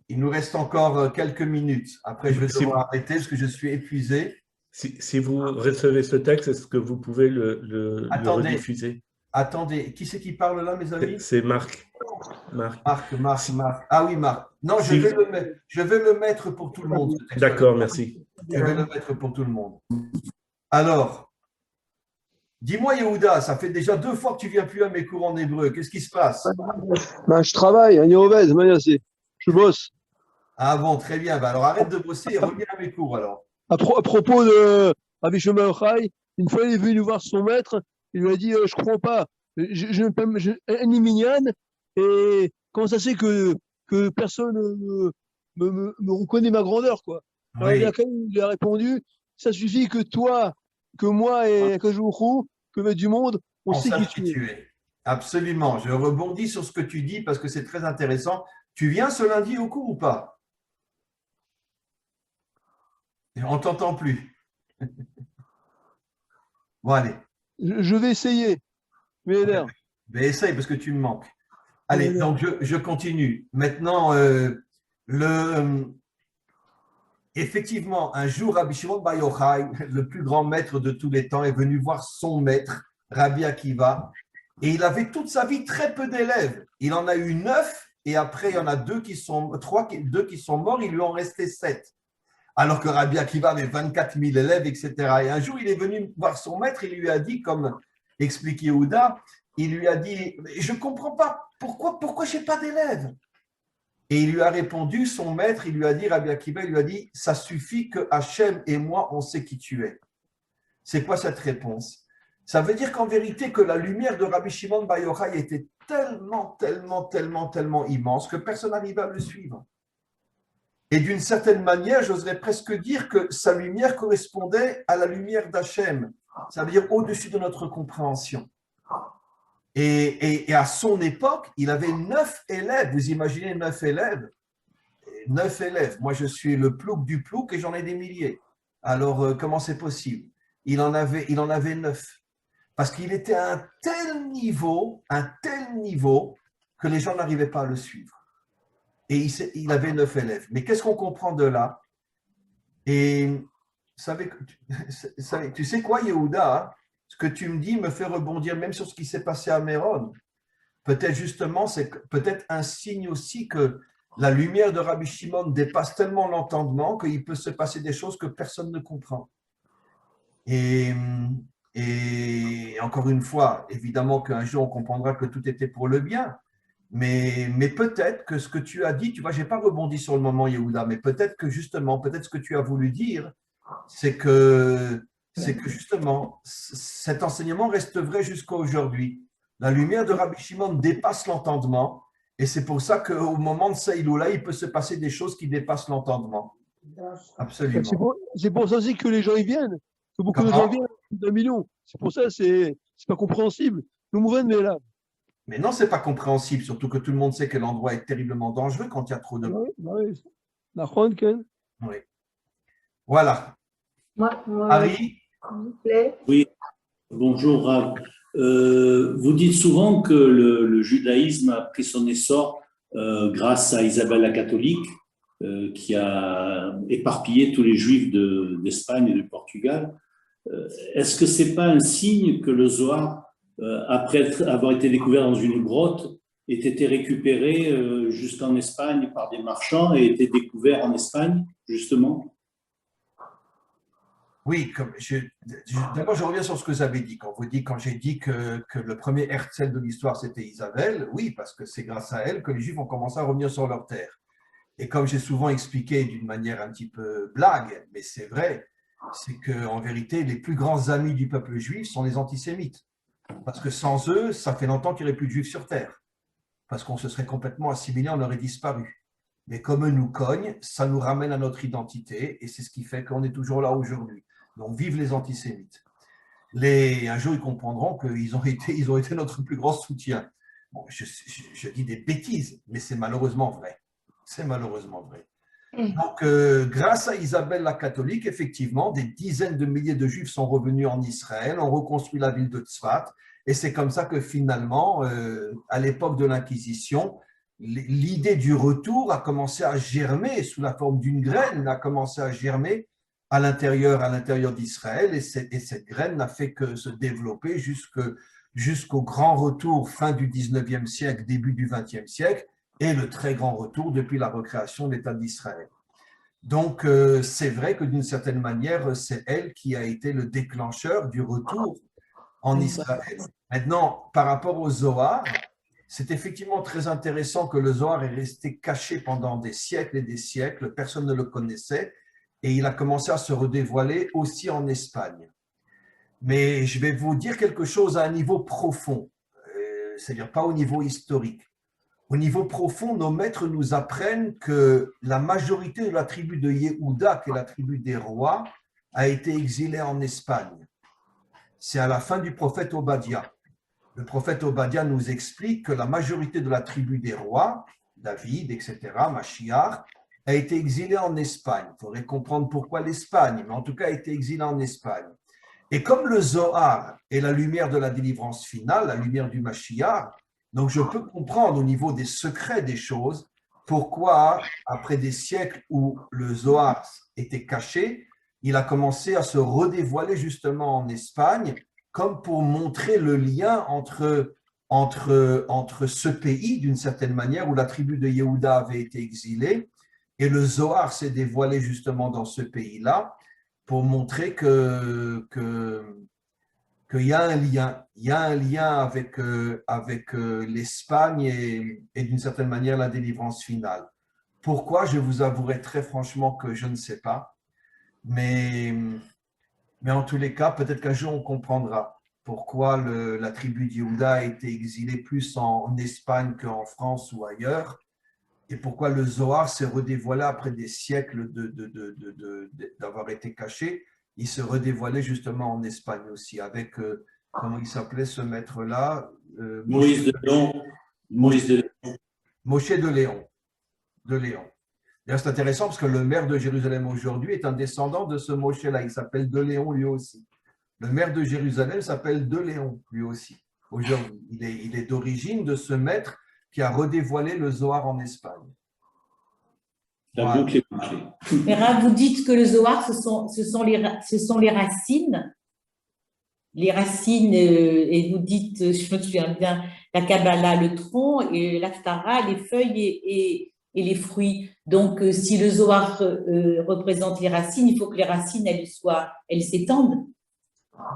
Il nous reste encore quelques minutes. Après, je vais devoir arrêter parce que je suis épuisé. Si vous recevez ce texte, est-ce que vous pouvez le rediffuser? Attendez, qui c'est qui parle là, mes amis? C'est Marc. Marc. Ah oui, Marc. Non, je vais le mettre pour tout le monde. D'accord, merci. Je vais le mettre pour tout le monde. Alors, dis-moi, Yehuda, ça fait déjà 2 fois que tu viens plus à mes cours en hébreu. Qu'est-ce qui se passe? Je travaille, je bosse. Ah bon, très bien. Alors arrête de bosser et reviens à mes cours alors. À propos de Rabbi Shimon Bar Yochai, une fois il est venu voir son maître, il lui a dit je comprends pas, ni minyan, et comment ça se fait que personne me reconnaît ma grandeur, quoi. Alors Oui. il a répondu, ça suffit que toi, que moi et que Jouchou, que du monde, on sait qui tu es. Absolument. Je rebondis sur ce que tu dis parce que c'est très intéressant. Tu viens ce lundi au cours ou pas? On ne t'entend plus. Bon, allez. Je vais essayer. Mais essaye parce que tu me manques. Allez, donc je continue. Maintenant, effectivement, un jour, Rabbi Shimon Bar Yochai, le plus grand maître de tous les temps, est venu voir son maître, Rabbi Akiva, et il avait toute sa vie très peu d'élèves. Il en a eu 9, et après, il y en a 2 qui sont morts, il lui en restait 7. Alors que Rabbi Akiva avait 24 000 élèves, etc. Et un jour, il est venu voir son maître, il lui a dit, comme explique Yehuda, il lui a dit, je ne comprends pas, pourquoi je n'ai pas d'élèves? Et il lui a répondu, son maître, il lui a dit, Rabbi Akiva, il lui a dit, ça suffit que Hachem et moi, on sait qui tu es. C'est quoi cette réponse? Ça veut dire qu'en vérité, que la lumière de Rabbi Shimon Bar Yochai était tellement immense que personne n'arrivait à le suivre. Et d'une certaine manière, j'oserais presque dire que sa lumière correspondait à la lumière d'Hachem. Ça veut dire au-dessus de notre compréhension. Et à son époque, il avait 9 élèves. Vous imaginez 9 élèves? 9 élèves. Moi, je suis le plouc du plouc et j'en ai des milliers. Alors, comment c'est possible? Il en avait 9. Parce qu'il était à un tel niveau que les gens n'arrivaient pas à le suivre. Et il avait 9 élèves. Mais qu'est-ce qu'on comprend de là? Et tu sais quoi, Yehuda, hein? Ce que tu me dis me fait rebondir même sur ce qui s'est passé à Méron. Peut-être justement, c'est peut-être un signe aussi que la lumière de Rabbi Shimon dépasse tellement l'entendement qu'il peut se passer des choses que personne ne comprend. Et encore une fois, évidemment qu'un jour on comprendra que tout était pour le bien. Mais peut-être que ce que tu as dit, tu vois, je n'ai pas rebondi sur le moment, Yehuda, mais peut-être que justement, peut-être ce que tu as voulu dire, c'est que justement, cet enseignement reste vrai jusqu'à aujourd'hui. La lumière de Rabbi Shimon dépasse l'entendement, et c'est pour ça qu'au moment de Saïloula, il peut se passer des choses qui dépassent l'entendement. Absolument. C'est pour ça aussi que les gens y viennent, que beaucoup de gens viennent, d'un million. C'est pour ça, c'est pas compréhensible. Nous mourons de là. Mais non, c'est pas compréhensible, surtout que tout le monde sait que l'endroit est terriblement dangereux quand il y a trop de monde. Oui. La ronde, Ken. Oui. Voilà. Harry? S'il vous plaît. Oui, bonjour Rav. Vous dites souvent que le judaïsme a pris son essor grâce à Isabelle la catholique, qui a éparpillé tous les juifs d'Espagne et du Portugal. Est-ce que c'est pas un signe que le Zohar, après avoir été découvert dans une grotte, ait été récupéré jusqu'en Espagne par des marchands et été découvert en Espagne, justement? Oui, d'abord je reviens sur ce que vous avez dit. Quand j'ai dit que le premier Herzl de l'histoire c'était Isabelle, oui, parce que c'est grâce à elle que les Juifs ont commencé à revenir sur leur terre. Et comme j'ai souvent expliqué d'une manière un petit peu blague, mais c'est vrai, c'est qu'en vérité, les plus grands amis du peuple juif sont les antisémites. Parce que sans eux, ça fait longtemps qu'il n'y aurait plus de Juifs sur terre. Parce qu'on se serait complètement assimilé, on aurait disparu. Mais comme eux nous cognent, ça nous ramène à notre identité et c'est ce qui fait qu'on est toujours là aujourd'hui. Donc, vive les antisémites. Un jour, ils comprendront qu'ils ont été notre plus grand soutien. Bon, je dis des bêtises, mais c'est malheureusement vrai. C'est malheureusement vrai. Donc, grâce à Isabelle la catholique, effectivement, des dizaines de milliers de Juifs sont revenus en Israël, ont reconstruit la ville de Tzfat, et c'est comme ça que finalement, à l'époque de l'Inquisition, l'idée du retour a commencé à germer sous la forme d'une graine, a commencé à germer à l'intérieur d'Israël, et cette graine n'a fait que se développer jusqu'au grand retour fin du 19e siècle, début du 20e siècle, et le très grand retour depuis la recréation de l'État d'Israël. Donc, c'est vrai que d'une certaine manière, c'est elle qui a été le déclencheur du retour en Israël. Maintenant, par rapport au Zohar, c'est effectivement très intéressant que le Zohar est resté caché pendant des siècles et des siècles, personne ne le connaissait, et il a commencé à se redévoiler aussi en Espagne. Mais je vais vous dire quelque chose à un niveau profond, c'est-à-dire pas au niveau historique. Au niveau profond, nos maîtres nous apprennent que la majorité de la tribu de Yehuda, qui est la tribu des rois, a été exilée en Espagne. C'est à la fin du prophète Obadiah. Le prophète Obadiah nous explique que la majorité de la tribu des rois, David, etc., Mashiach, a été exilée en Espagne. Il faudrait comprendre pourquoi l'Espagne, mais en tout cas a été exilée en Espagne. Et comme le Zohar est la lumière de la délivrance finale, la lumière du Mashiach, donc je peux comprendre au niveau des secrets des choses pourquoi, après des siècles où le Zohar était caché, il a commencé à se redévoiler justement en Espagne, comme pour montrer le lien entre ce pays, d'une certaine manière, où la tribu de Yehuda avait été exilée, et le Zohar s'est dévoilé justement dans ce pays-là, pour montrer que qu'il y a un lien. Il y a un lien avec, l'Espagne et d'une certaine manière la délivrance finale. Pourquoi? Je vous avouerai très franchement que je ne sais pas. Mais en tous les cas, peut-être qu'un jour on comprendra pourquoi la tribu d'Yehuda a été exilée plus en Espagne qu'en France ou ailleurs, et pourquoi le Zohar s'est redévoilé après des siècles d'avoir été caché. Il se redévoilait justement en Espagne aussi, avec, comment il s'appelait ce maître-là? Moïse de Léon. Moïse de Léon. Moshe de Léon. D'ailleurs, c'est intéressant parce que le maire de Jérusalem aujourd'hui est un descendant de ce Moshe-là. Il s'appelle de Léon lui aussi. Le maire de Jérusalem s'appelle de Léon lui aussi. Aujourd'hui, il est d'origine de ce maître qui a redévoilé le Zohar en Espagne. La boucle est bouclée. Mais Rav, vous dites que le Zohar, ce sont les racines. Les racines, et vous dites, je me souviens bien, la Kabbalah, le tronc, et l'Aftara, les feuilles et les fruits. Donc, si le Zohar représente les racines, il faut que les racines, elles s'étendent.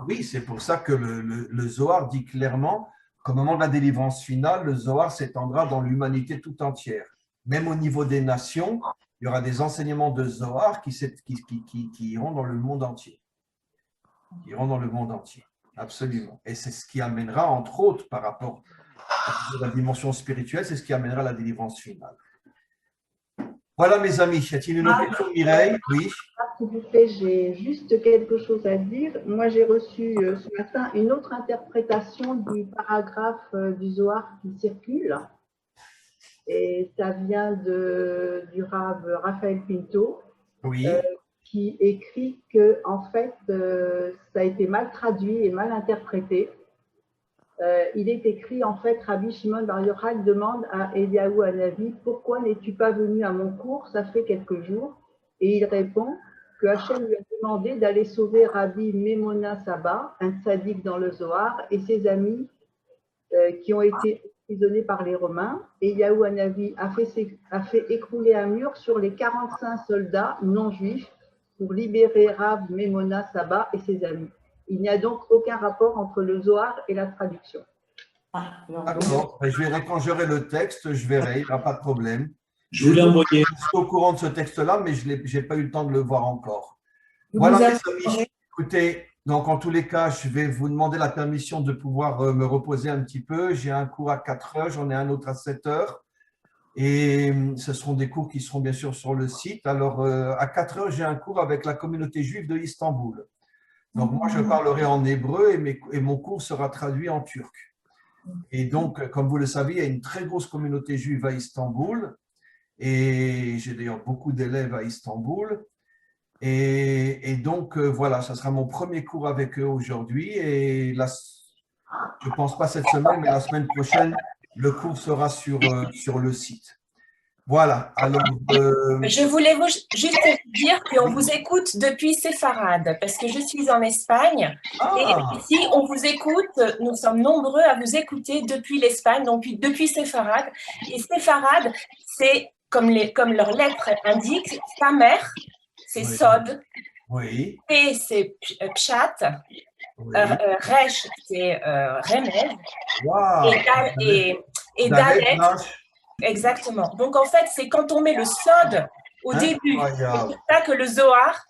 Oui, c'est pour ça que le Zohar dit clairement qu'au moment de la délivrance finale, le Zohar s'étendra dans l'humanité tout entière. Même au niveau des nations, il y aura des enseignements de Zohar qui iront dans le monde entier. Qui iront dans le monde entier, absolument. Et c'est ce qui amènera, entre autres, par rapport à la dimension spirituelle, c'est ce qui amènera la délivrance finale. Voilà, mes amis. Y a-t-il une autre question, Mireille? Oui. S'il vous plaît, j'ai juste quelque chose à dire. Moi, j'ai reçu ce matin une autre interprétation du paragraphe du Zohar qui circule. Et ça vient du Rav Raphaël Pinto, Oui. qui écrit que, en fait, ça a été mal traduit et mal interprété. Il est écrit, en fait, Rabbi Shimon Bar Yochai demande à Eliyahu Hanavi, pourquoi n'es-tu pas venu à mon cours? Ça fait quelques jours. Et il répond que Hachem lui a demandé d'aller sauver Rabbi Memona Saba, un tzaddik dans le Zohar, et ses amis qui ont été emprisonnés par les Romains. Et Eliyahu Hanavi a fait écrouler un mur sur les 45 soldats non juifs pour libérer Rabbi Memona Saba et ses amis. Il n'y a donc aucun rapport entre le Zohar et la traduction. D'accord. Je verrai quand j'aurai le texte, je verrai, il n'y aura pas de problème. Je vous l'ai envoyé. Je suis au courant de ce texte-là, mais je n'ai pas eu le temps de le voir encore. Voilà, mes amis. Écoutez, donc en tous les cas, je vais vous demander la permission de pouvoir me reposer un petit peu. J'ai un cours à 4 heures, j'en ai un autre à 7 heures. Et ce seront des cours qui seront bien sûr sur le site. Alors, à 4 heures, j'ai un cours avec la communauté juive de Istanbul. Donc, moi, je parlerai en hébreu et mon cours sera traduit en turc. Et donc, comme vous le savez, il y a une très grosse communauté juive à Istanbul. Et j'ai d'ailleurs beaucoup d'élèves à Istanbul. Et donc, voilà, ça sera mon premier cours avec eux aujourd'hui. Et là, je ne pense pas cette semaine, mais la semaine prochaine, le cours sera sur le site. Voilà. Alors, je voulais juste dire qu'on vous écoute depuis Séfarade, parce que je suis en Espagne. Et ici, on vous écoute, nous sommes nombreux à vous écouter depuis l'Espagne, donc depuis Séfarade. Et Séfarade, c'est, comme leur lettre indique, sa mère, c'est Sod. Oui. P, c'est Pshat. Oui. Resh, c'est Remez. Wow. Et Dalet. Exactement. Donc, en fait, c'est quand on met le Sod au début. C'est pour ça que le Zohar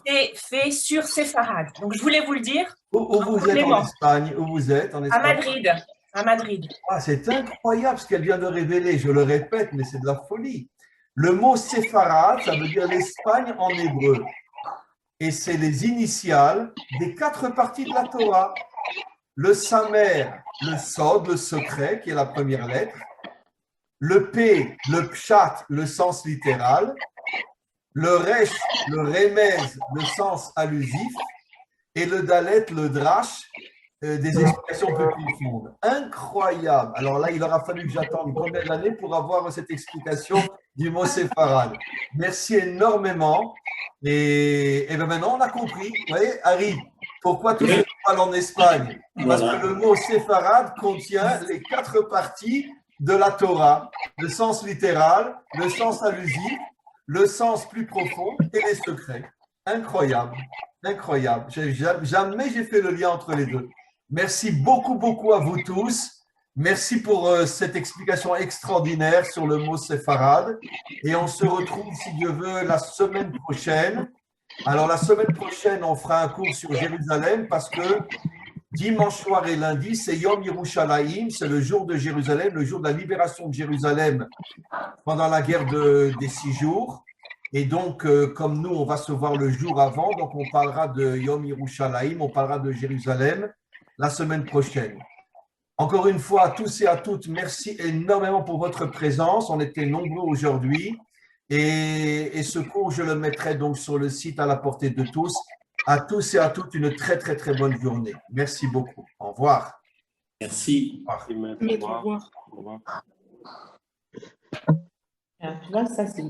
s'est fait sur Séfarade. Donc, je voulais vous le dire. Où vous êtes en Espagne? Où vous êtes en Espagne? À Madrid. Ah, c'est incroyable ce qu'elle vient de révéler. Je le répète, mais c'est de la folie. Le mot Séfarade, ça veut dire l'Espagne en hébreu. Et c'est les initiales des 4 parties de la Torah. Le Samer, le Sod, le secret, qui est la première lettre. Le P, le Pshat, le sens littéral. Le Resh, le Remez, le sens allusif. Et le Dalet, le Drash, des explications plus profondes. Incroyable. Alors là, il aura fallu que j'attende combien d'années pour avoir cette explication du mot séfarade. Merci énormément. Et bien maintenant, on a compris. Vous voyez, Harry, pourquoi tout se parle en Espagne? Parce que le mot séfarade contient les 4 parties de la Torah. Le sens littéral, le sens allusif, le sens plus profond et les secrets. Incroyable, incroyable. Jamais j'ai fait le lien entre les deux. Merci beaucoup, beaucoup à vous tous. Merci pour cette explication extraordinaire sur le mot séfarade. Et on se retrouve, si Dieu veut, la semaine prochaine. Alors, la semaine prochaine, on fera un cours sur Jérusalem parce que dimanche soir et lundi, c'est Yom Yerushalayim, c'est le jour de Jérusalem, le jour de la libération de Jérusalem pendant la guerre des 6 jours. Et donc, comme nous, on va se voir le jour avant, donc on parlera de Yom Yerushalayim, on parlera de Jérusalem la semaine prochaine. Encore une fois, à tous et à toutes, merci énormément pour votre présence. On était nombreux aujourd'hui. Et ce cours, je le mettrai donc sur le site à la portée de tous. À tous et à toutes, une très, très, très bonne journée. Merci beaucoup. Au revoir. Merci. Au revoir. Tu vois, ça, c'est